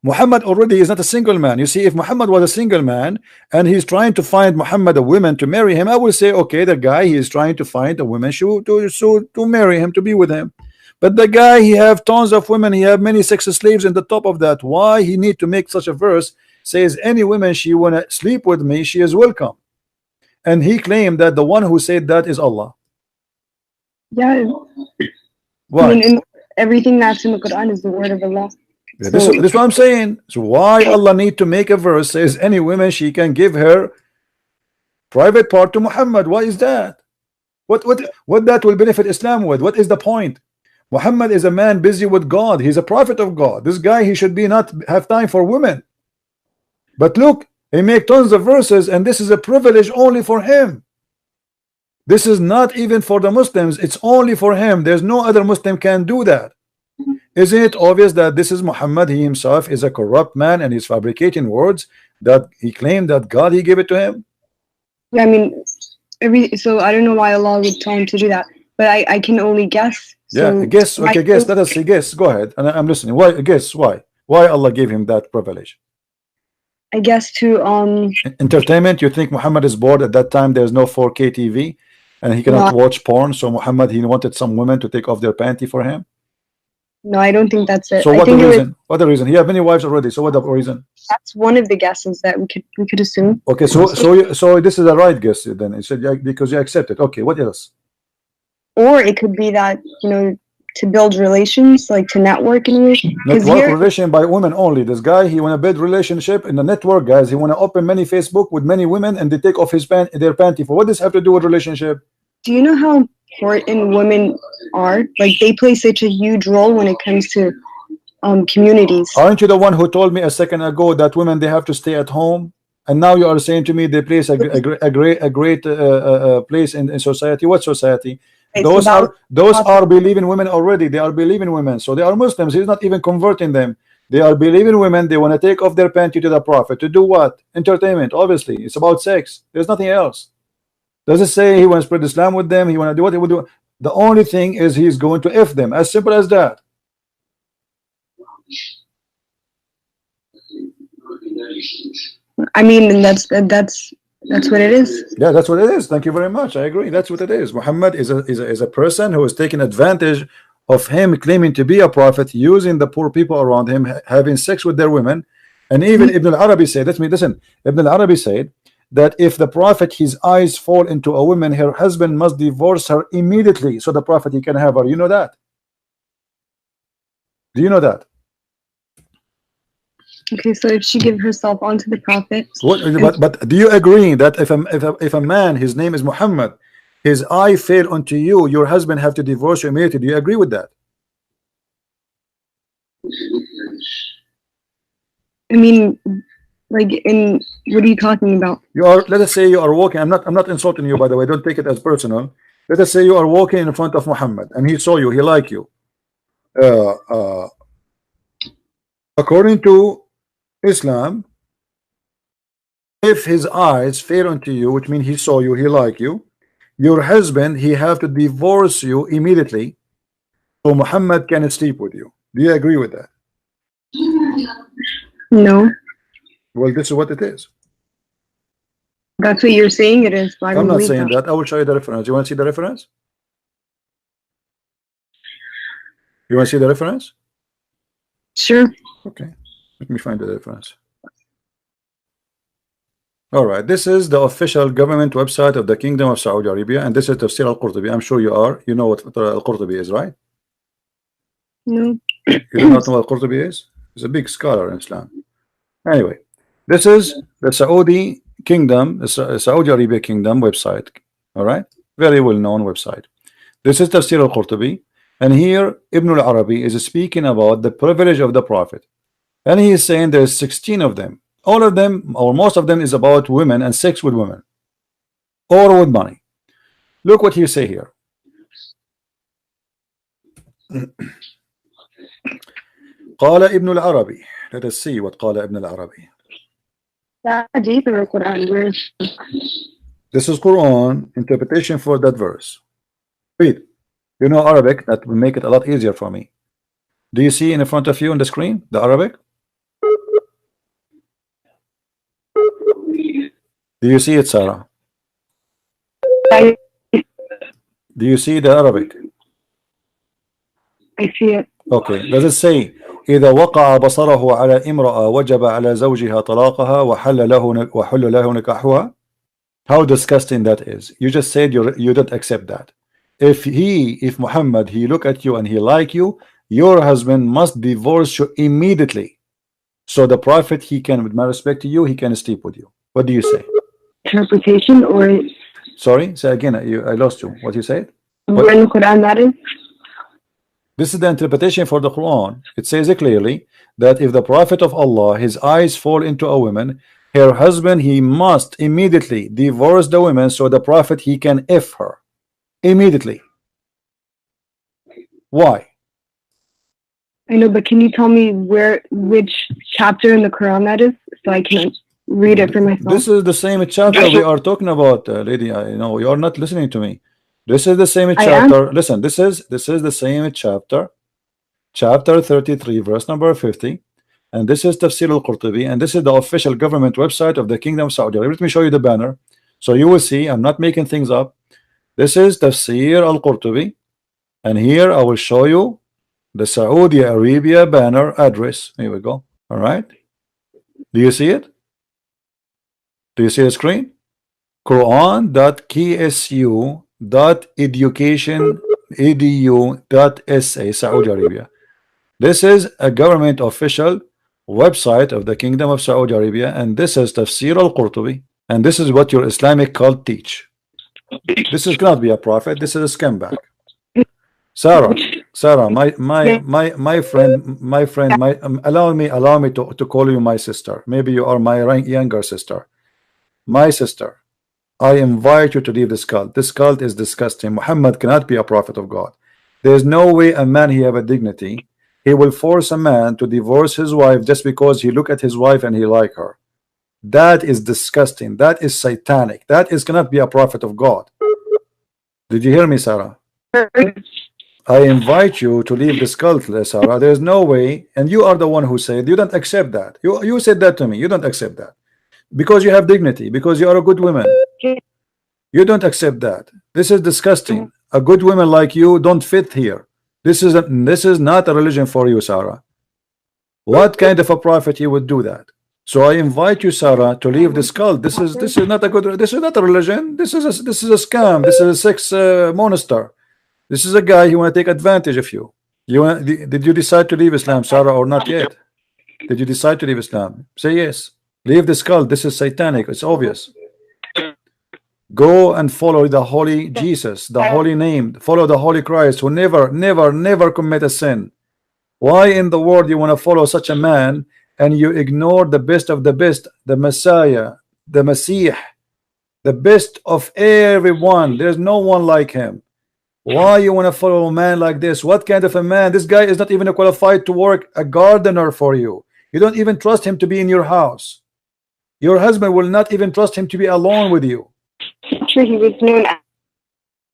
Muhammad already is not a single man. You see, if Muhammad was a single man and he's trying to find Muhammad a woman to marry him, I will say, okay, the guy, he is trying to find a woman to marry him, to be with him. But the guy, he have tons of women, he have many sex slaves in the top of that. Why he need to make such a verse? Says any woman she wanna sleep with me, she is welcome. And he claimed that the one who said that is Allah. Yeah. Why? I mean, everything that's in the Quran is the word of Allah. Yeah, this is what I'm saying. So why Allah need to make a verse says any woman she can give her private part to Muhammad? Why is that? What that will benefit Islam with? What is the point? Muhammad is a man busy with God. He's a prophet of God. This guy, he should be not have time for women. But look, he make tons of verses, and this is a privilege only for him. This is not even for the Muslims. It's only for him. There's no other Muslim can do that. Isn't it obvious that this is Muhammad? He himself is a corrupt man and he's fabricating words that he claimed that God he gave it to him. Yeah, I mean, so I don't know why Allah would tell him to do that, but I can only guess. So yeah, guess. Okay, guess. Let us see. Guess. Go ahead. And I'm listening. Why? Guess why? Why Allah gave him that privilege? I guess to entertainment. You think Muhammad is bored at that time? There's no 4K TV, and he cannot watch porn. So Muhammad, he wanted some women to take off their panty for him. No, I don't think that's it. So what the reason? What the reason? He had many wives already. So what the reason? That's one of the guesses that we could assume. Okay, so this is a right guess then. It said because you accept it. Okay, what else? Or it could be that, you know, to build relations, like to network in a way. Network relation by women only. This guy, he want to build relationship in the network, guys. He want to open many Facebook with many women, and they take off their panty for. What does this have to do with relationship? Do you know how important women are? Like they play such a huge role when it comes to communities. Aren't you the one who told me a second ago that women they have to stay at home? And now you are saying to me they place a great place in society. What society? Those are believing women already. They are believing women, so they are Muslims. He's not even converting them. They are believing women. They want to take off their panty to the Prophet to do what? Entertainment. Obviously, it's about sex. There's nothing else. Does it say he want to spread Islam with them? He want to do what he would do? The only thing is he's going to F them. As simple as that. I mean, that's what it is. Yeah, that's what it is. Thank you very much. I agree. That's what it is. Muhammad is a person who is taking advantage of him claiming to be a prophet, using the poor people around him, having sex with their women. And even Ibn al-Arabi said, let me listen. Ibn al-Arabi said that if the prophet his eyes fall into a woman, her husband must divorce her immediately so the prophet he can have her. You know that? Do you know that? Okay, so if she give herself onto the prophet, but do you agree that if a man, his name is Muhammad, his eye fell onto you, your husband have to divorce you immediately? Do you agree with that? I mean, like, in what are you talking about? You are, let us say you are walking. I'm not insulting you, by the way. Don't take it as personal. Let us say you are walking in front of Muhammad and he saw you, he liked you. According to Islam, if his eyes fell onto you, which means he saw you, he liked you, your husband, he have to divorce you immediately so Muhammad can sleep with you. Do you agree with that? No. Well, this is what it is. That's what you're saying it is. I'm not saying that. I will show you the reference. You want to see the reference? You want to see the reference? Sure. Okay. Let me find the reference. All right. This is the official government website of the Kingdom of Saudi Arabia, and this is Tafsir al-Qurtubi. I'm sure you are. You know what al-Qurtubi is, right? No. You do not know what al-Qurtubi is? He's a big scholar in Islam. Anyway, this is the Saudi Kingdom, the Saudi Arabia Kingdom website. All right, very well known website. This is Tafsir al-Qurtubi, And here Ibn al-Arabi is speaking about the privilege of the Prophet, and he is saying there's 16 of them. All of them, or most of them, is about women and sex with women or with money. Look what you say here. قال ابن العربي. Let us see what قال ابن العربي. This is Quran interpretation for that verse. Read. You know Arabic, that will make it a lot easier for me. Do you see in front of you on the screen the Arabic? Do you see it, Sarah? Do you see the Arabic? I see it. Okay, does it say إذا وقع بصره على امرأة وجب على زوجها طلاقها وحل له نكاحها? How disgusting that is. You just said you don't accept that. If Muhammad, he look at you and he like you, your husband must divorce you immediately. So the Prophet, he can, with my respect to you, he can sleep with you. What do you say? Interpretation or? Sorry, say again. I lost you. What you said? Where in the Quran that is? This is the interpretation for the Quran. It says it clearly that if the Prophet of Allah, his eyes fall into a woman, her husband, he must immediately divorce the woman, so the Prophet, he can F her immediately. Why? I know, but can you tell me which chapter in the Quran that is, so I can read it for myself? This is the same chapter we are talking about, lady. I know you are not listening to me. This is the same chapter. Listen, this is the same chapter, chapter 33, verse number 50, and this is Tafsir al-Qurtubi, and this is the official government website of the Kingdom of Saudi Arabia. Let me show you the banner, so you will see I'm not making things up. This is Tafsir al-Qurtubi, and here I will show you the Saudi Arabia banner address. Here we go. All right. Do you see it? Do you see the screen? Quran.ksu.education.edu.sa, Saudi Arabia. This is a government official website of the Kingdom of Saudi Arabia, and this is Tafsir al-Qurtubi, and this is what your Islamic cult teach. This is cannot be a prophet. This is a scumbag. Sarah, my friend, allow me to call you my sister. Maybe you are my younger sister. My sister, I invite you to leave this cult. This cult is disgusting. Muhammad cannot be a prophet of God. There is no way a man, he have a dignity. He will force a man to divorce his wife just because he look at his wife and he like her. That is disgusting. That is satanic. That is cannot be a prophet of God. Did you hear me, Sarah? I invite you to leave this cult, Sarah. There is no way, and you are the one who said you don't accept that. You said that to me. You don't accept that because you have dignity, because you are a good woman. You don't accept that. This is disgusting. A good woman like you don't fit here. This is not a religion for you, Sarah. What kind of a prophet you would do that? So I invite you, Sarah, to leave this cult. This is not a good. This is not a religion. This is a scam. This is a sex monster. This is a guy who want to take advantage of you. Did you decide to leave Islam, Sarah, or not yet? Did you decide to leave Islam? Say yes. Leave this cult. This is satanic. It's obvious. Go and follow the holy Jesus, the holy name. Follow the holy Christ, who never commit a sin. Why in the world you want to follow such a man and you ignore the best of the best, the Messiah, the Messiah, the best of everyone? There's no one like him. Why you want to follow a man like this? What kind of a man? This guy is not even qualified to work a gardener for you. You don't even trust him to be in your house. Your husband will not even trust him to be alone with you. Sure, he was known as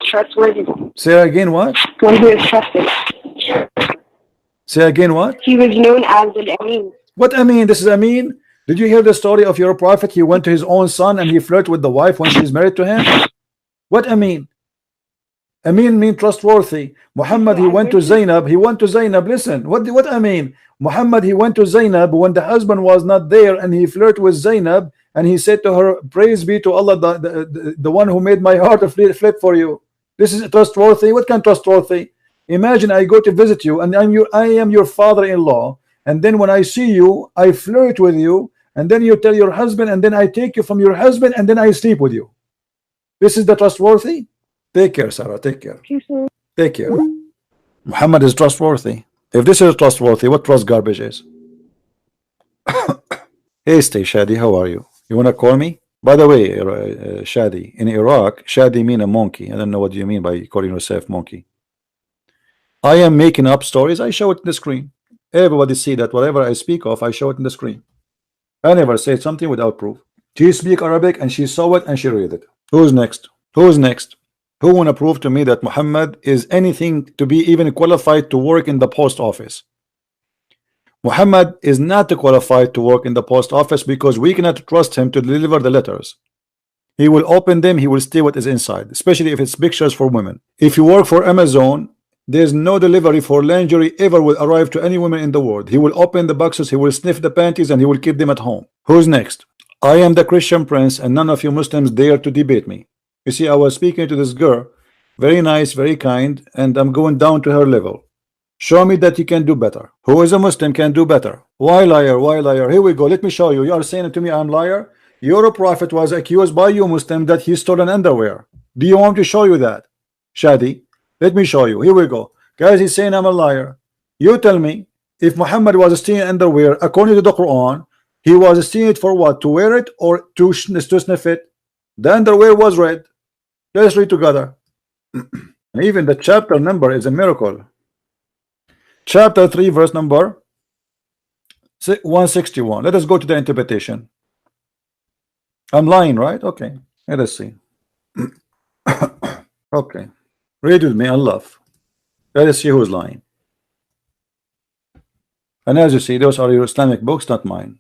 trustworthy. Say again what? One who is trusted. Say again what? He was known as an Amin. What Amin? This is Amin? Did you hear the story of your prophet? He went to his own son and he flirted with the wife when she's married to him. What Amin? Amin means trustworthy. Muhammad, he went to Zainab. Listen, what I mean? Muhammad, he went to Zainab when the husband was not there, and he flirted with Zainab, and he said to her, "Praise be to Allah, the one who made my heart flip for you." This is trustworthy. What kind of trustworthy? Imagine I go to visit you, and I am your father-in-law, and then when I see you, I flirt with you, and then you tell your husband, and then I take you from your husband, and then I sleep with you. This is the trustworthy. Take care, Sarah. Take care. Take care. Muhammad is trustworthy. If this is trustworthy, what trust garbage is? Hey, stay Shadi, how are you? You wanna call me? By the way, Shadi, in Iraq, Shadi mean a monkey. I don't know what you mean by calling yourself monkey. I am making up stories. I show it in the screen. Everybody see that whatever I speak of, I show it in the screen. I never say something without proof. She speak Arabic and she saw it and she read it. Who's next? Who's next? Who wanna prove to me that Muhammad is anything to be even qualified to work in the post office? Muhammad is not qualified to work in the post office because we cannot trust him to deliver the letters. He will open them, he will see what is inside, especially if it's pictures for women. If you work for Amazon, there's no delivery for lingerie ever will arrive to any woman in the world. He will open the boxes, he will sniff the panties, and he will keep them at home. Who's next? I am the Christian prince, and none of you Muslims dare to debate me. You see, I was speaking to this girl, very nice, very kind, and I'm going down to her level. Show me that you can do better. Who is a Muslim can do better? Why liar? Why liar? Here we go. Let me show you. You are saying to me I'm liar. Your prophet was accused by you Muslim that he stole an underwear. Do you want me to show you that? Shadi, let me show you. Here we go. Guys, he's saying I'm a liar. You tell me, if Muhammad was stealing underwear, according to the Quran, he was stealing it for what? To wear it or to sniff it? The underwear was red. Let's read together. Even the chapter number is a miracle. Chapter 3, verse number 161. Let us go to the interpretation. I'm lying, right? Okay. Let us see. Okay. Read with me and love. Let us see who's lying. And as you see, those are your Islamic books, not mine.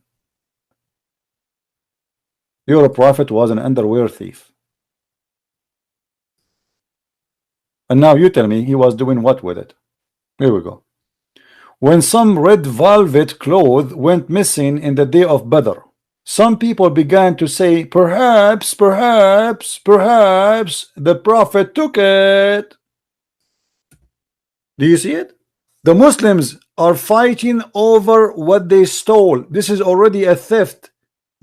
Your prophet was an underwear thief. And now you tell me he was doing what with it? Here we go. When some red velvet cloth went missing in the day of Badr, some people began to say, perhaps the prophet took it. Do you see it? The Muslims are fighting over what they stole. This is already a theft.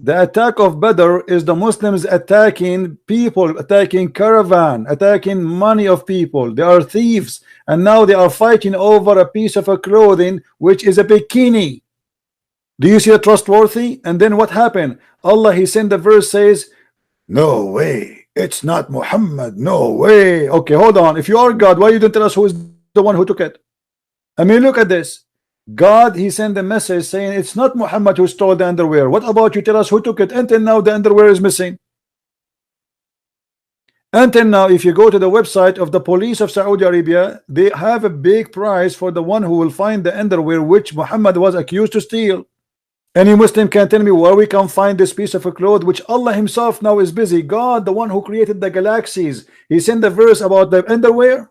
The attack of Badr is the Muslims attacking people, attacking caravan, attacking money of people. They are thieves, and now they are fighting over a piece of a clothing which is a bikini. Do you see it trustworthy? And then what happened? Allah, he sent the verse says, no way, it's not Muhammad, no way. Okay, hold on. If you are God, why you don't tell us who is the one who took it? I mean, look at this. God, he sent a message saying it's not Muhammad who stole the underwear. What about you tell us who took it? Until now the underwear is missing. Until now, if you go to the website of the police of Saudi Arabia, they have a big prize for the one who will find the underwear which Muhammad was accused to steal. Any Muslim can tell me where we can find this piece of a cloth which Allah himself now is busy. God, the one who created the galaxies, he sent the verse about the underwear.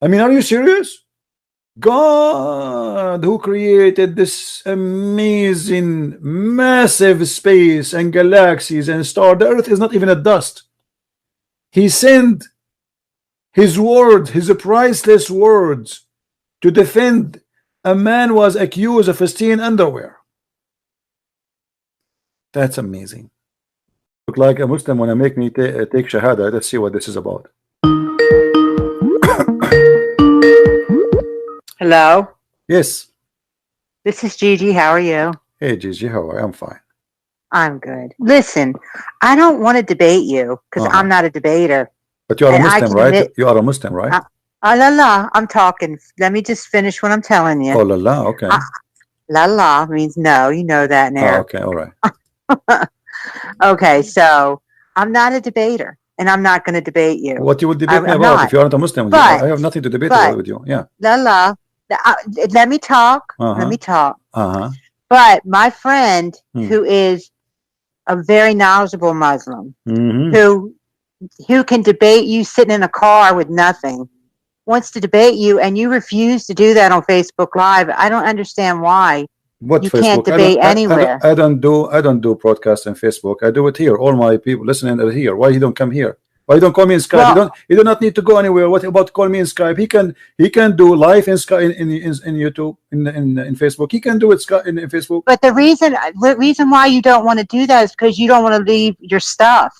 I mean, are you serious? God, who created this amazing massive space and galaxies and stars, the earth is not even a dust. He sent his word, his priceless words, to defend a man was accused of stealing underwear. That's amazing. Look like a Muslim when I make me take shahada. Let's see what this is about. Hello. Yes. This is Gigi. How are you? Hey Gigi, how are you? I'm fine. I'm good. Listen, I don't want to debate you because I'm not a debater. But you are a Muslim, right? You are a Muslim, right? La la. I'm talking. Let me just finish what I'm telling you. Oh la la. Okay. La la means no. You know that now. Oh, okay. All right. Okay. So I'm not a debater. And I'm not going to debate you. What you would debate me about if you aren't a Muslim? But, I have nothing to debate with you. Yeah. La la. Let me talk. Let me talk. But my friend, who is a very knowledgeable Muslim, who can debate you sitting in a car with nothing, wants to debate you, and you refuse to do that on Facebook Live. I don't understand why. What you Facebook? Can't debate anywhere. I don't do broadcast on Facebook. I do it here. All my people listening are here. Why you don't come here? Why you don't call me in Skype? Well, you do not need to go anywhere. What about call me in Skype? He can do live in Skype in YouTube in Facebook. He can do it in Facebook. But the reason why you don't want to do that is because you don't want to leave your stuff.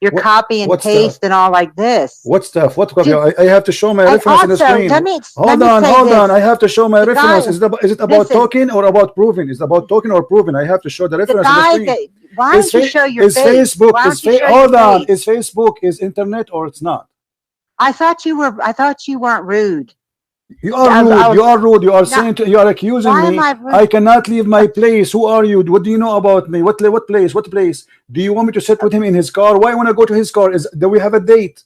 You're copy and paste and all like this. What stuff? What copy? I have to show my reference on the screen. Hold on. I have to show my reference. Is it about talking or about proving? Is it about talking or proving? I have to show the reference on the screen. Why don't you show your face? Hold on. Is Facebook is internet or it's not? I thought you weren't rude. You are rude. You are rude. You are saying you are accusing me. I cannot leave my place. Who are you? What do you know about me? What place? What place? Do you want me to sit with him in his car? Why want to go to his car? Do we have a date?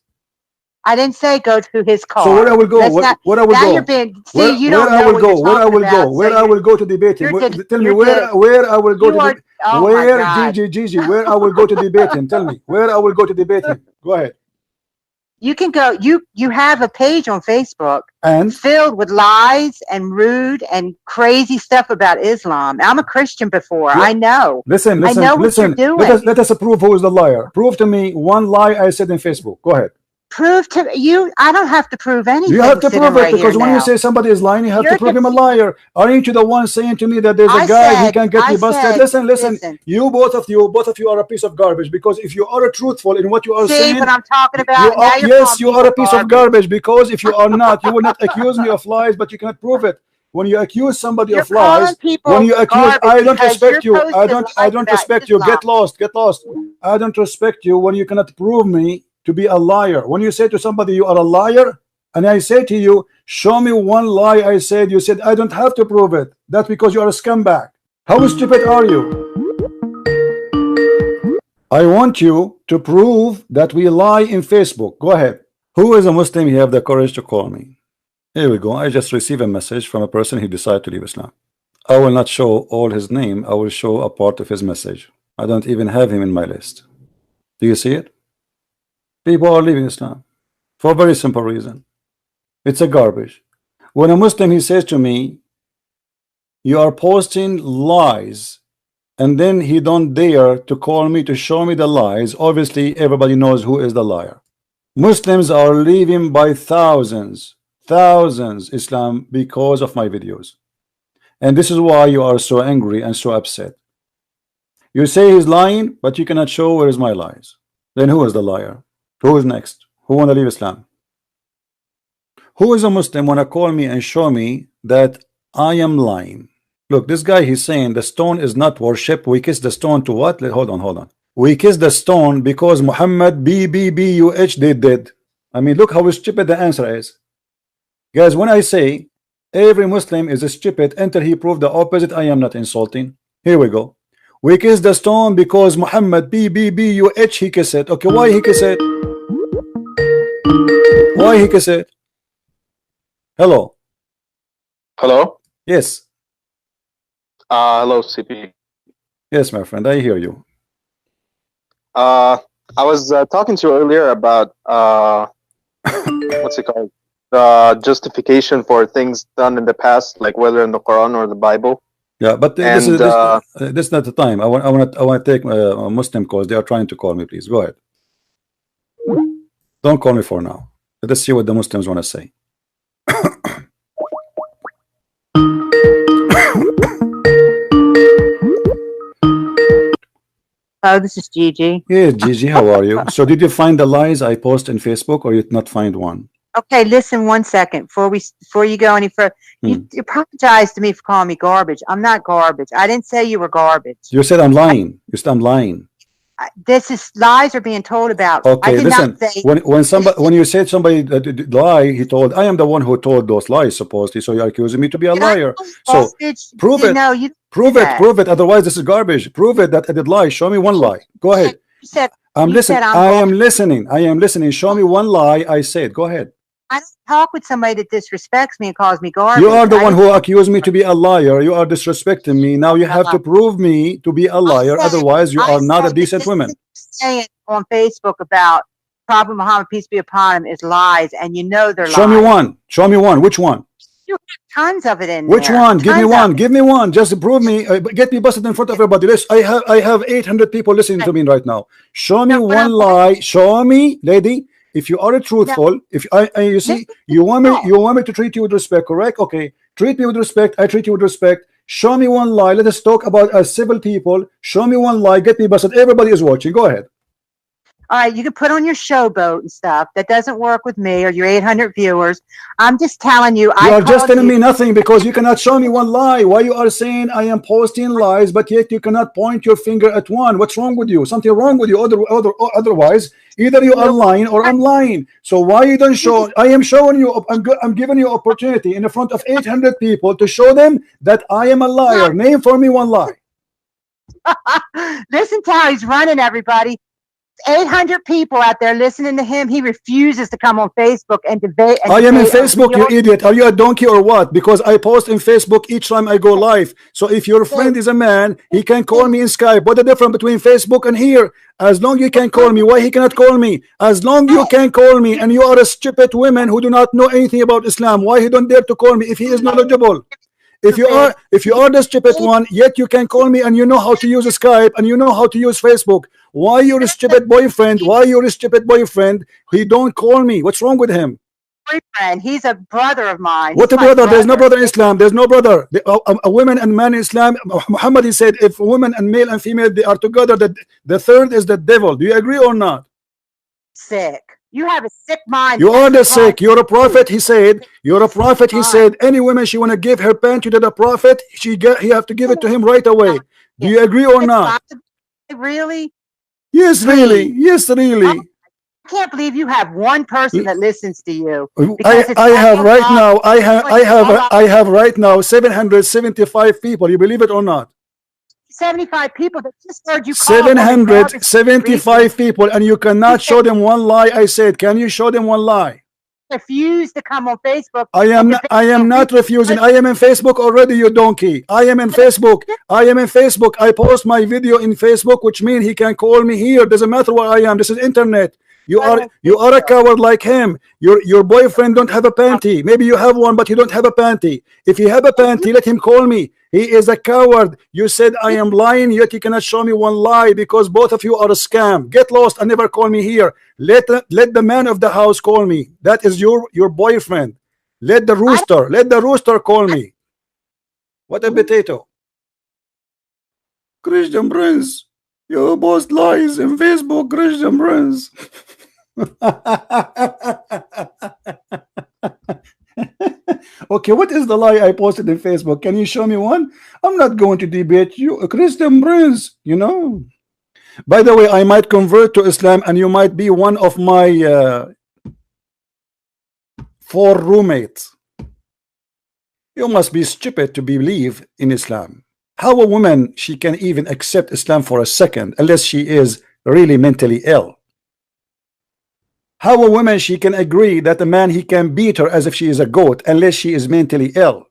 I didn't say go to his car. So where I will go? Where I will go? Where I will go? Where I will go? Where I will go to debate him? Tell me where I will go to. Where Gigi? Where I will go to debate him? Tell me where I will go to debate him. Go ahead. You can go. You have a page on Facebook and filled with lies and rude and crazy stuff about Islam. I'm a Christian before. Yeah. I know. Listen. What you're doing. Let us prove who is the liar. Prove to me one lie I said in Facebook. Go ahead. Prove to you. I don't have to prove anything. You have to prove it because when you say somebody is lying, you have to prove him a liar. Aren't you the one saying to me that there's a guy he can get you busted? Listen. You both of you are a piece of garbage because if you are truthful in what you are saying, what I'm talking about. You are a piece of garbage because if you are not, you will not accuse me of lies, but you cannot prove it. When you accuse somebody of lies, when you accuse, I don't respect you. I don't respect you. Get lost. I don't respect you when you cannot prove me to be a liar. When you say to somebody you are a liar, and I say to you, show me one lie I said, you said I don't have to prove it. That's because you are a scumbag. How stupid are you? I want you to prove that we lie in Facebook. Go ahead. Who is a Muslim? You have the courage to call me. Here we go. I just received a message from a person who decided to leave Islam. I will not show all his name. I will show a part of his message. I don't even have him in my list. Do you see it? People are leaving Islam for a very simple reason. It's a garbage. When a Muslim, he says to me, you are posting lies, and then he don't dare to call me to show me the lies. Obviously everybody knows who is the liar. Muslims are leaving by thousands Islam because of my videos, and this is why you are so angry and so upset. You say he's lying, but you cannot show where is my lies. Then who is the liar? Who is next? Who want to leave Islam? Who is a Muslim want to call me and show me that I am lying? Look, this guy, he's saying the stone is not worship. We kiss the stone to what? Hold on. We kiss the stone because Muhammad BBBUH did. I mean, look how stupid the answer is. Guys, when I say every Muslim is stupid until he proved the opposite, I am not insulting. Here we go. We kiss the stone because Muhammad BBBUH he kiss it. Okay, why he kiss it? Why he kiss it? Hello. Yes. Hello, CP. Yes, my friend, I hear you. I was talking to you earlier about what's it called? The justification for things done in the past, like whether in the Quran or the Bible. Yeah, but this is not the time. I want to take Muslim calls. They are trying to call me. Please go ahead. Don't call me for now. Let us see what the Muslims want to say. Oh, this is Gigi. Yes, Gigi, how are you? So did you find the lies I post in Facebook, or you did not find one? Okay, listen 1 second before you go any further. You apologize to me for calling me garbage. I'm not garbage. I didn't say you were garbage. You said I'm lying. You said I'm lying. This is lies are being told about. Okay, listen. When you said somebody that lie, he told I am the one who told those lies supposedly. So you're accusing me to be a liar. So prove it. No, you prove it. Prove it. Otherwise, this is garbage. Prove it that I did lie. Show me one lie. Go ahead. I'm listening. I am listening. I am listening. Show me one lie I said. Go ahead. I don't talk with somebody that disrespects me and calls me garbage. You are the one who accused me to be a liar. You are disrespecting me. Now you have to prove me to be a liar. Otherwise, you are not a decent woman. Saying on Facebook about Prophet Muhammad, peace be upon him, is lies, and you know they're lies. Show me one. Show me one. Which one? You have tons of it in Which there. one? Give me one. Give me one. Just prove me. Get me busted in front of everybody. I have 800 people listening to me right now. Show me one lie. Show me, lady. If you are truthful, if you see, you want me to treat you with respect, correct? Okay, treat me with respect. I treat you with respect. Show me one lie. Let us talk about as civil people. Show me one lie. Get me busted. Everybody is watching. Go ahead. all right, you can put on your showboat and stuff. That doesn't work with me or your 800 viewers. I'm just telling you. You are just telling me nothing because you cannot show me one lie. Why you are saying I am posting lies, but yet you cannot point your finger at one? What's wrong with you? Something wrong with you. Otherwise, either you are lying or I'm lying. So why you don't show? I am showing you. I'm giving you opportunity in front of 800 people to show them that I am a liar. Name for me one lie. Listen to how he's running, everybody. 800 people out there listening to him. He refuses to come on Facebook and debate. I am in Facebook, you idiot. Are you a donkey or what? Because I post in Facebook each time I go live. So if your friend is a man, he can call me in Skype. What the difference between Facebook and here? As long you can call me, why he cannot call me? As long you can call me, and you are a stupid woman who do not know anything about Islam, why he don't dare to call me if he is knowledgeable? If you are the stupid one, yet you can call me and you know how to use Skype and you know how to use Facebook. Why you're a stupid boyfriend? Why you're a stupid boyfriend? He don't call me. What's wrong with him? Boyfriend. He's a brother of mine. What a brother? There's no brother in Islam. There's no brother. A woman and man in Islam. Muhammad, he said, if a woman and male and female they are together, the third is the devil. Do you agree or not? Sick. You have a sick mind. You are the sick. You're a prophet, he said. You're a prophet, he said. Any woman she want to give her panty to the prophet, he have to give it to him right away. Do you agree or not? Really? Yes, really. Yes, really. I can't believe you have one person that listens to you. I have right now. I have right now 775 people. You believe it or not? 75 people that just heard you call 775 people, and you cannot show them one lie. I said, can you show them one lie? Refuse to come on Facebook. I am not refusing. I am in Facebook already, you donkey. I am in Facebook. I post my video in Facebook, which means he can call me here. Doesn't matter where I am. This is internet. You are a coward like him. Your boyfriend don't have a panty. Maybe you have one, but you don't have a panty. If you have a panty, let him call me. He is a coward. You said I am lying, yet you cannot show me one lie because both of you are a scam. Get lost and never call me here. Let the man of the house call me. That is your boyfriend. Let the rooster call me. What a potato. Christian Prince, you post lies in Facebook, Christian Prince. Okay, what is the lie I posted in Facebook? Can you show me one? I'm not going to debate you, Christian Prince, you know. By the way, I might convert to Islam and you might be one of my 4 roommates. You must be stupid to believe in Islam. How a woman, she can even accept Islam for a second unless she is really mentally ill. How a woman, she can agree that a man, he can beat her as if she is a goat unless she is mentally ill.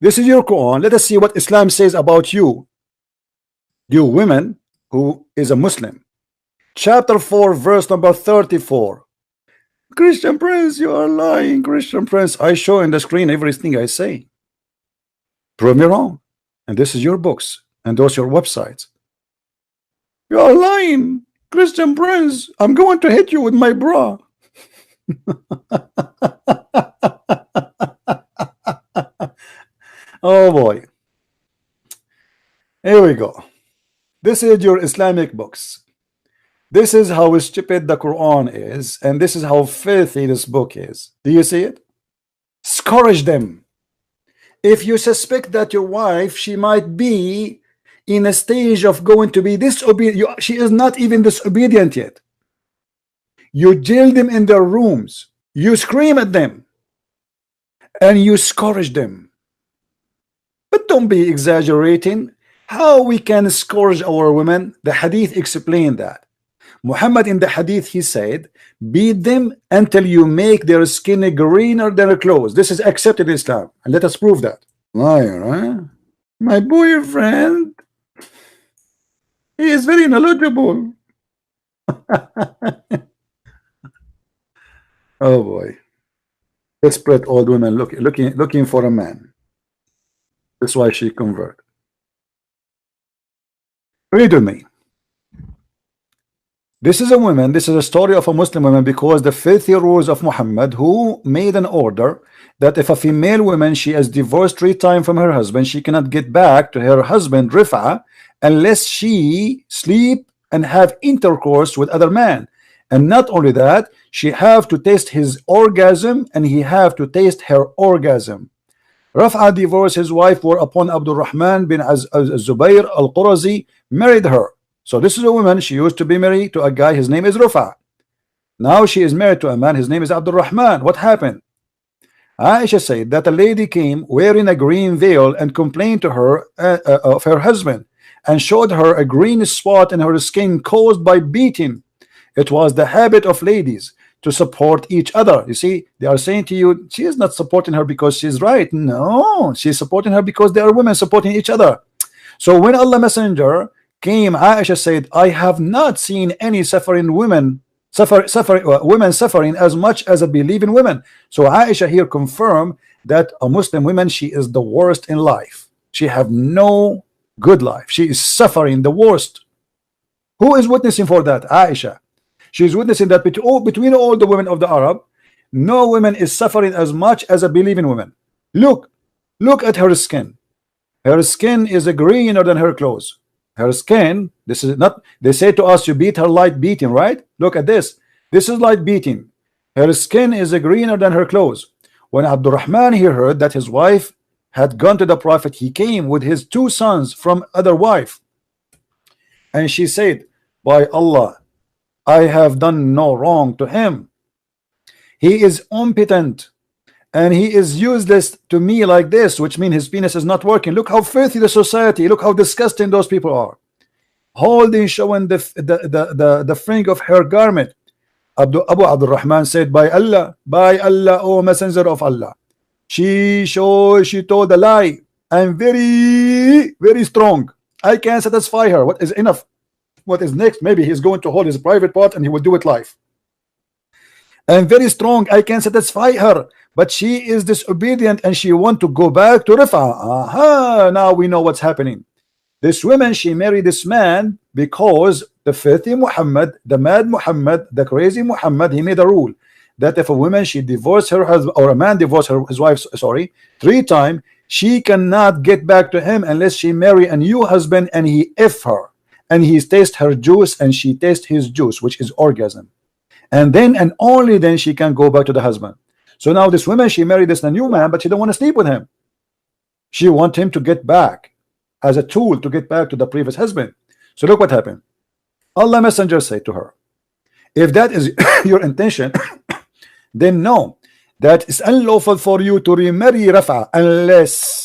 This is your Quran. Let us see what Islam says about you women who is a Muslim. Chapter 4 verse number 34. Christian Prince, you are lying. Christian Prince, I show in the screen everything I say. Prove me wrong. And this is your books and those your websites. You are lying. Christian Prince, I'm going to hit you with my bra. Oh boy. Here we go. This is your Islamic books. This is how stupid the Quran is, and this is how filthy this book is. Do you see it? Scourge them. If you suspect that your wife, she might be in a stage of going to be disobedient, she is not even disobedient yet. You jail them in their rooms, you scream at them, and you scourge them. But don't be exaggerating. How we can scourge our women? The hadith explained that. Muhammad in the hadith, he said, beat them until you make their skin greener than their clothes. This is accepted in Islam, and let us prove that. Liar, huh? My boyfriend, he is very knowledgeable. Oh boy. Desperate old woman looking for a man. That's why she converted. Read with me. This is a woman, this is a story of a Muslim woman, because the filthy rules of Muhammad, who made an order that if a female woman, she has divorced 3 times from her husband, she cannot get back to her husband Rifa unless she sleep and have intercourse with other men. And not only that, she have to taste his orgasm and he have to taste her orgasm. Raf'a divorced his wife, whereupon Abdul Rahman bin Zubayr al-Qurazi married her. So this is a woman, she used to be married to a guy, his name is Raf'a. Now she is married to a man, his name is Abdul Rahman. What happened? Aisha said that a lady came wearing a green veil and complained to her of her husband and showed her a green spot in her skin caused by beating. It was the habit of ladies to support each other. You see, they are saying to you, she is not supporting her because she's right. No, she's supporting her because they are women supporting each other. So when Allah Messenger came, Aisha said, I have not seen any suffering women women suffering as much as a believing women. So Aisha here confirmed that a Muslim woman, she is the worst in life. She have no good life. She is suffering the worst. Who is witnessing for that? Aisha. She is witnessing that between all the women of the Arab, no woman is suffering as much as a believing woman. Look at her skin. Her skin is greener than her clothes. Her skin, this is not, they say to us, you beat her light beating, right? Look at this. This is light beating. Her skin is greener than her clothes. When Abdul Rahman here heard that his wife had gone to the Prophet, he came with his 2 sons from other wife. And she said, by Allah, I have done no wrong to him. He is impotent and he is useless to me like this, which means his penis is not working. Look how filthy the society, look how disgusting those people are. Holding, showing the fringe of her garment. Abu Abdul Rahman said, by Allah, O Messenger of Allah, she told a lie. I'm very, very strong. I can't satisfy her. What is enough? What is next? Maybe he's going to hold his private part and he will do it live. I'm very strong. I can satisfy her, but she is disobedient and she want to go back to Rif'a. Now we know what's happening. This woman, she married this man because the filthy Muhammad, the mad Muhammad, the crazy Muhammad, he made a rule that if a woman, she divorced her husband, or a man divorced his wife, 3 times, she cannot get back to him unless she marry a new husband and he F her. And he tastes her juice and she tastes his juice, which is orgasm. And then and only then she can go back to the husband. So now this woman, she married this new man, but she don't want to sleep with him. She wants him to get back as a tool to get back to the previous husband. So look what happened. Allah Messenger said to her, if that is your intention, then know that it's unlawful for you to remarry Raf'a unless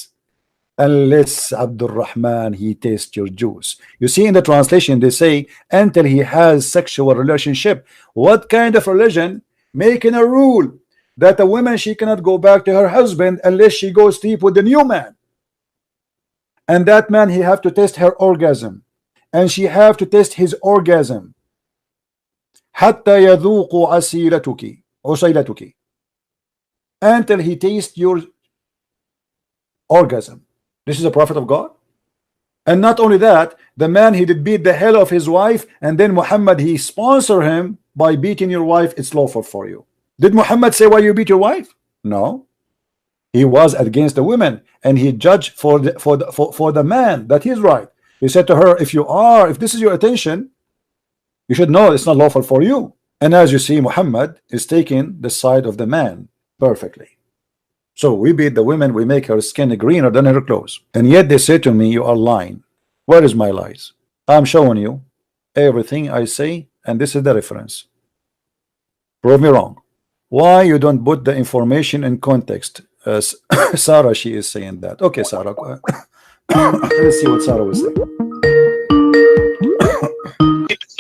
Abdul Rahman, he tastes your juice. You see in the translation they say until he has sexual relationship. What kind of religion making a rule that a woman, she cannot go back to her husband unless she goes sleep with the new man, and that man, he have to taste her orgasm and she have to taste his orgasm حتى يذوق عسيلتك until he tastes your orgasm. This is a prophet of God. And not only that, the man, he did beat the hell of his wife, and then Muhammad, he sponsored him by beating your wife. It's lawful for you. Did Muhammad say why you beat your wife? No. He was against the women and he judged for the man that he's right. He said to her, if this is your attention, you should know it's not lawful for you. And as you see, Muhammad is taking the side of the man perfectly. So we beat the women, we make her skin greener than her clothes. And yet they say to me, you are lying. Where is my lies? I'm showing you everything I say, and this is the reference. Prove me wrong. Why you don't put the information in context? Sarah, she is saying that. Okay, Sarah. Let's see what Sarah will say.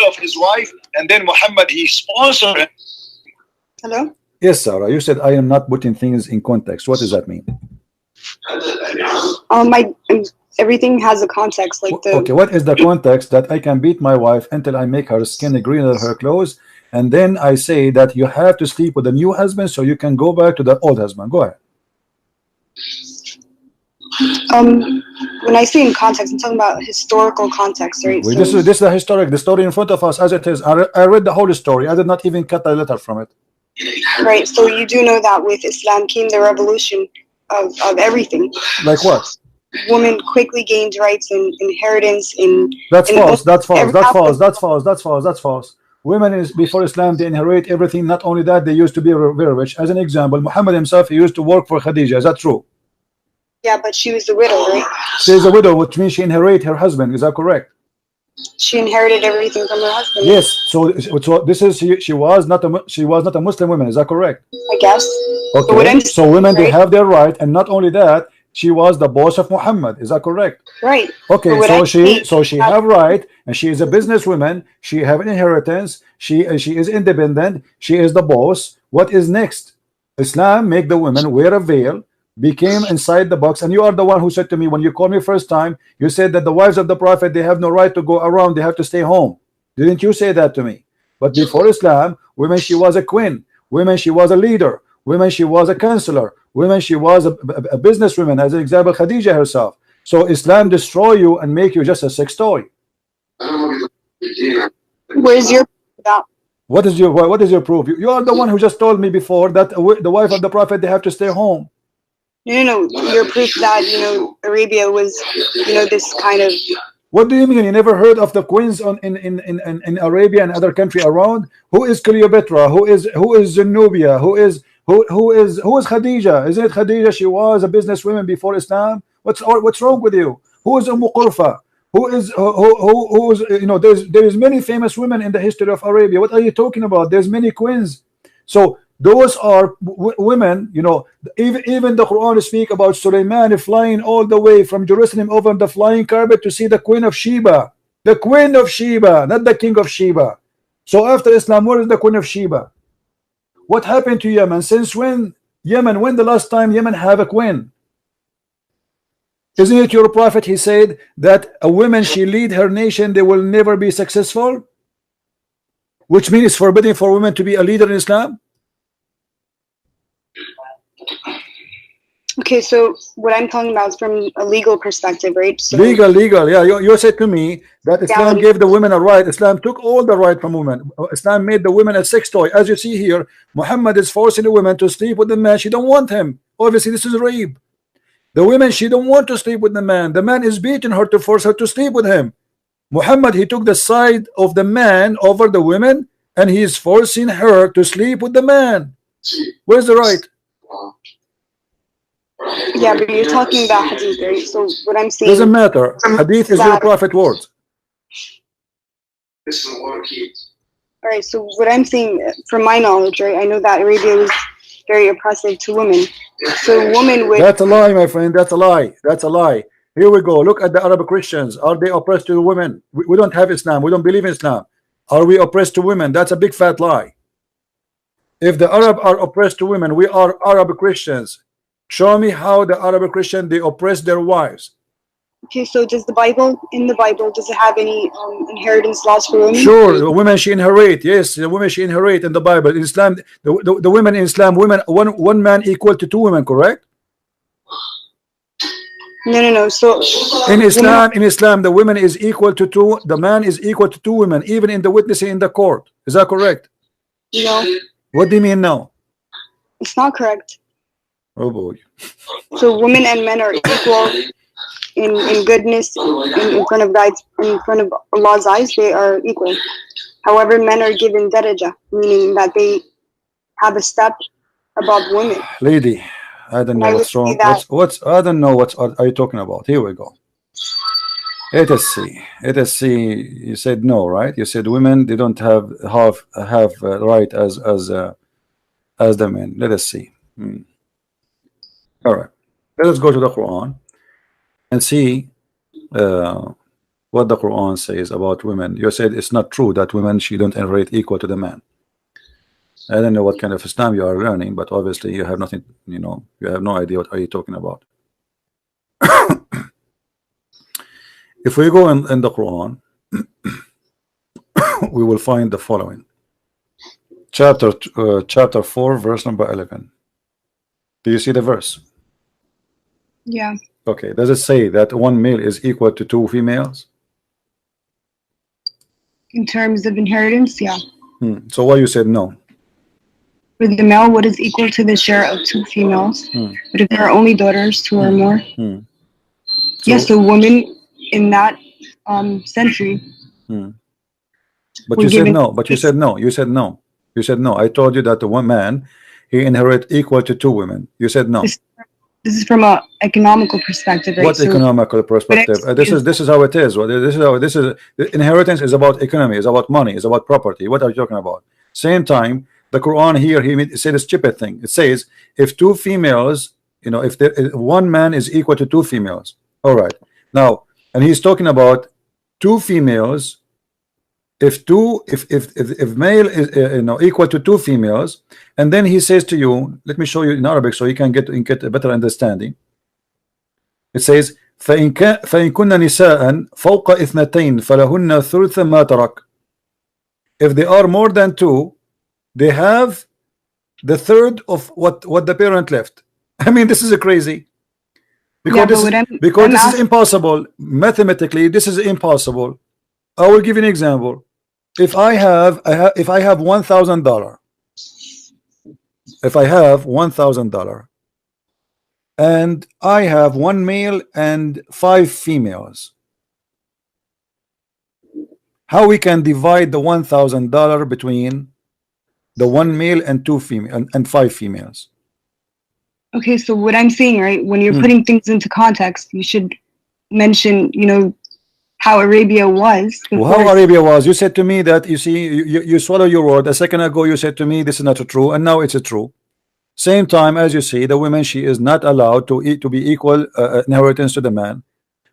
Of his wife, and then Muhammad, he sponsored it. Hello? Yes, Sarah, you said I am not putting things in context. What does that mean? Everything has a context. Like the okay, what is the context that I can beat my wife until I make her skin greener than her clothes, and then I say that you have to sleep with a new husband so you can go back to the old husband? Go ahead. When I say in context, I'm talking about historical context, right? Well, this is the historic, the story in front of us as it is. I read the whole story. I did not even cut a letter from it. Right. So you do know that with Islam came the revolution of everything. Like what? Women quickly gained rights and inheritance in. That's false. That's false. That's false. That's false. That's false. That's false. women is before Islam, they inherit everything. Not only that, they used to be very rich. As an example, Muhammad himself, he used to work for Khadija. Is that true? Yeah, but she was the widow, right? She is a widow, which means she inherited her husband. Is that correct? She inherited everything from her husband. Yes. So this is she was not a Muslim woman. Is that correct? I guess. Okay. So women, they have their right, and not only that, she was the boss of Muhammad. Is that correct? Right. Okay. So she have right, and she is a businesswoman. She have an inheritance. She is independent. She is the boss. What is next? Islam make the women wear a veil, became inside the box. And you are the one who said to me when you called me first time, you said that the wives of the prophet, they have no right to go around, they have to stay home. Didn't you say that to me? But before Islam, women, she was a queen. Women, she was a leader. Women, she was a counselor. Women, she was a businesswoman, as an example, Khadija herself. So Islam destroy you and make you just a sex toy. Where's your that? What is your proof? You are the one who just told me before that the wife of the prophet, they have to stay home. No, your proof that Arabia was this kind of. What do you mean? You never heard of the queens in Arabia and other country around? Who is Cleopatra? Who is Zenobia? Who is Khadija? Isn't it Khadija? She was a businesswoman before Islam. What's wrong with you? Who is Qurfa? Who's there is many famous women in the history of Arabia. What are you talking about? There's many queens. So those are women, even the Quran speak about Sulaiman flying all the way from Jerusalem over the flying carpet to see the Queen of Sheba. The Queen of Sheba, not the King of Sheba. So after Islam, where is the Queen of Sheba? What happened to Yemen? Since when the last time Yemen have a queen? Isn't it your prophet, he said that a woman, she lead her nation, they will never be successful? Which means it's forbidden for women to be a leader in Islam? Okay, so what I'm talking about is from a legal perspective, right? So legal, yeah. You said to me that Islam gave the women a right. Islam took all the right from women. Islam made the women a sex toy. As you see here, Muhammad is forcing the women to sleep with the man. She don't want him. Obviously, this is rape. The women, she don't want to sleep with the man. The man is beating her to force her to sleep with him. Muhammad, he took the side of the man over the women, and he is forcing her to sleep with the man. Where's the right? Yeah, but you're talking about hadith, right? So what I'm saying doesn't matter. Hadith is your prophet words. All right, so what I'm saying, from my knowledge, right, I know that Arabia was very oppressive to women. So women would. That's a lie, my friend. That's a lie. That's a lie. Here we go. Look at the Arab Christians. Are they oppressed to the women? We don't have Islam. We don't believe in Islam. Are we oppressed to women? That's a big fat lie. If the Arab are oppressed to women, we are Arab Christians. Show me how the Arab Christian, they oppress their wives. Okay, so does the Bible, does it have any inheritance laws for women? Sure, the women she inherit. Yes, the women she inherit in the Bible. In Islam, the women in Islam, one man equal to two women, correct? No. So in Islam, the women is equal to two. The man is equal to two women, even in the witnessing in the court. Is that correct? No. What do you mean no? It's not correct. Oh boy. So women and men are equal in goodness in front of God, in front of Allah's eyes. They are equal. However, men are given daraja, meaning that they have a step above women. Lady, I don't know what's wrong. I don't know what are you talking about. Here we go. Let us see. You said no, right? You said women, they don't have right as the men. Let us see. All right, let us go to the Quran and see what the Quran says about women. You said it's not true that women, she don't inherit equal to the man. I don't know what kind of Islam you are learning, but obviously you have nothing, you have no idea what are you talking about. If we go in the Quran, we will find the following. Chapter 4, verse number 11. Do you see the verse? Yeah. Okay. Does it say that one male is equal to two females? In terms of inheritance, yeah. So why you said no? For the male, what is equal to the share of two females? But if there are only daughters, two or more. So women in that century But you said no. But you said no. You said no. You said no. I told you that the one man, he inherit equal to 2 women. You said no. This is from an economical perspective, right? What economical perspective? This is how it is. This is inheritance is about economy, is about money, is about property. What are you talking about? Same time, the Quran here he said a stupid thing. It says if 2 females, you know, if there one man is equal to 2 females. All right. Now, and he's talking about 2 females. If male is equal to 2 females, and then he says to you, let me show you in Arabic so you can get a better understanding. It says فإن كن نساء فوق 2 فلهن ثلث ما ترك. If they are more than 2, they have the third of what the parent left. I mean, this is crazy. Because this is impossible. Mathematically, this is impossible. I will give you an example. If I have $1,000, if I have $1,000, and I have 1 male and 5 females, how we can divide the $1,000 between the 1 male and 2 female and 5 females? Okay, so what I'm saying, right, when you're putting things into context, you should mention, you know, how Arabia was. Well, how Arabia was? You said to me that, you see, you swallow your word. A second ago you said to me this is not true, and now it's true. Same time, as you see, the woman, she is not allowed to be equal inheritance to the man,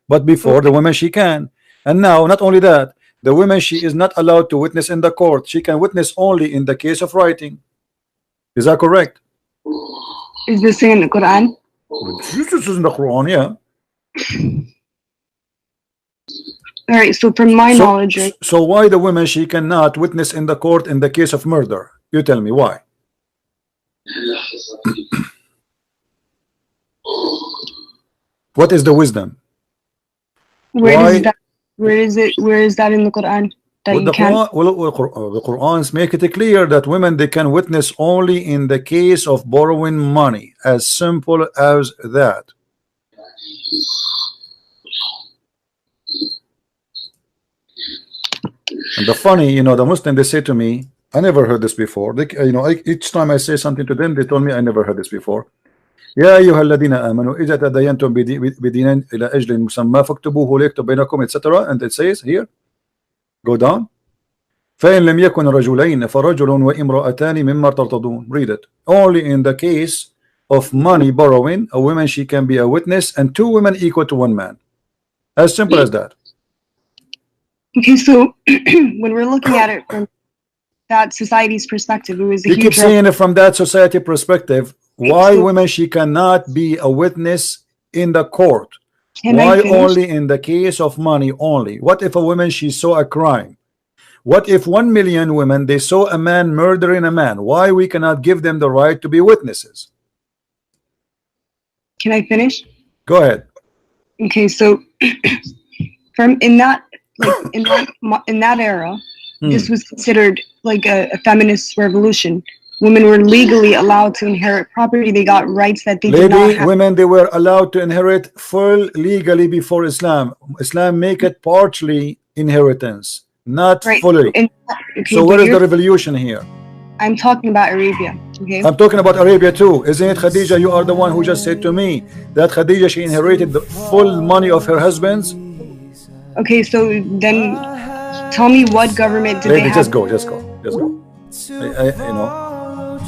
but before the woman she can. And now not only that, the woman, she is not allowed to witness in the court. She can witness only in the case of writing. Is that correct? Is this in the Quran? This is in the Quran, yeah. All right, so from my knowledge, right? So why the woman, she cannot witness in the court in the case of murder? You tell me why. What is the wisdom? Where is that in the Quran? Well, the Quran make it clear that women, they can witness only in the case of borrowing money. As simple as that. And the funny, you know, the Muslim, they say to me, I never heard this before. They, you know, each time I say something to them, they told me I never heard this before. يا أيها الذين آمنوا إذا تداينتم بدين إلى أجل مسمى فاكتبوه ليكتب بينكم, etc. And it says here, go down. فإن لم يكن رجلين فرجل وامرأتان مما ترتضون. Read it. Only in the case of money borrowing, a woman, she can be a witness, and 2 women equal to 1 man. As simple as that. Okay, so when we're looking at it from that society's perspective, it was a you huge. Keep saying it from that society perspective. Why women, she cannot be a witness in the court? Why only in the case of money only? What if a woman, she saw a crime? What if 1 million women, they saw a man murdering a man? Why we cannot give them the right to be witnesses? Can I finish? Go ahead. Okay, so from in that era, this was considered like a feminist revolution. Women were legally allowed to inherit property. They got rights that they did not have. Women, they were allowed to inherit full legally before Islam. Islam make it partially inheritance, not fully. So where is the revolution here? I'm talking about Arabia. Okay. I'm talking about Arabia too. Isn't it Khadija? You are the one who just said to me that Khadija, she inherited the full money of her husband's. Okay, so then tell me what government did they have? Just go. You know,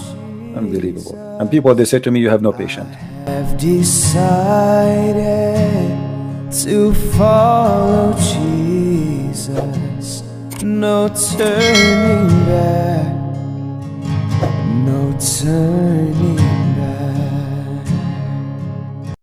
unbelievable. And people, they say to me, you have no patience. I've decided to follow Jesus. No turning back. No turning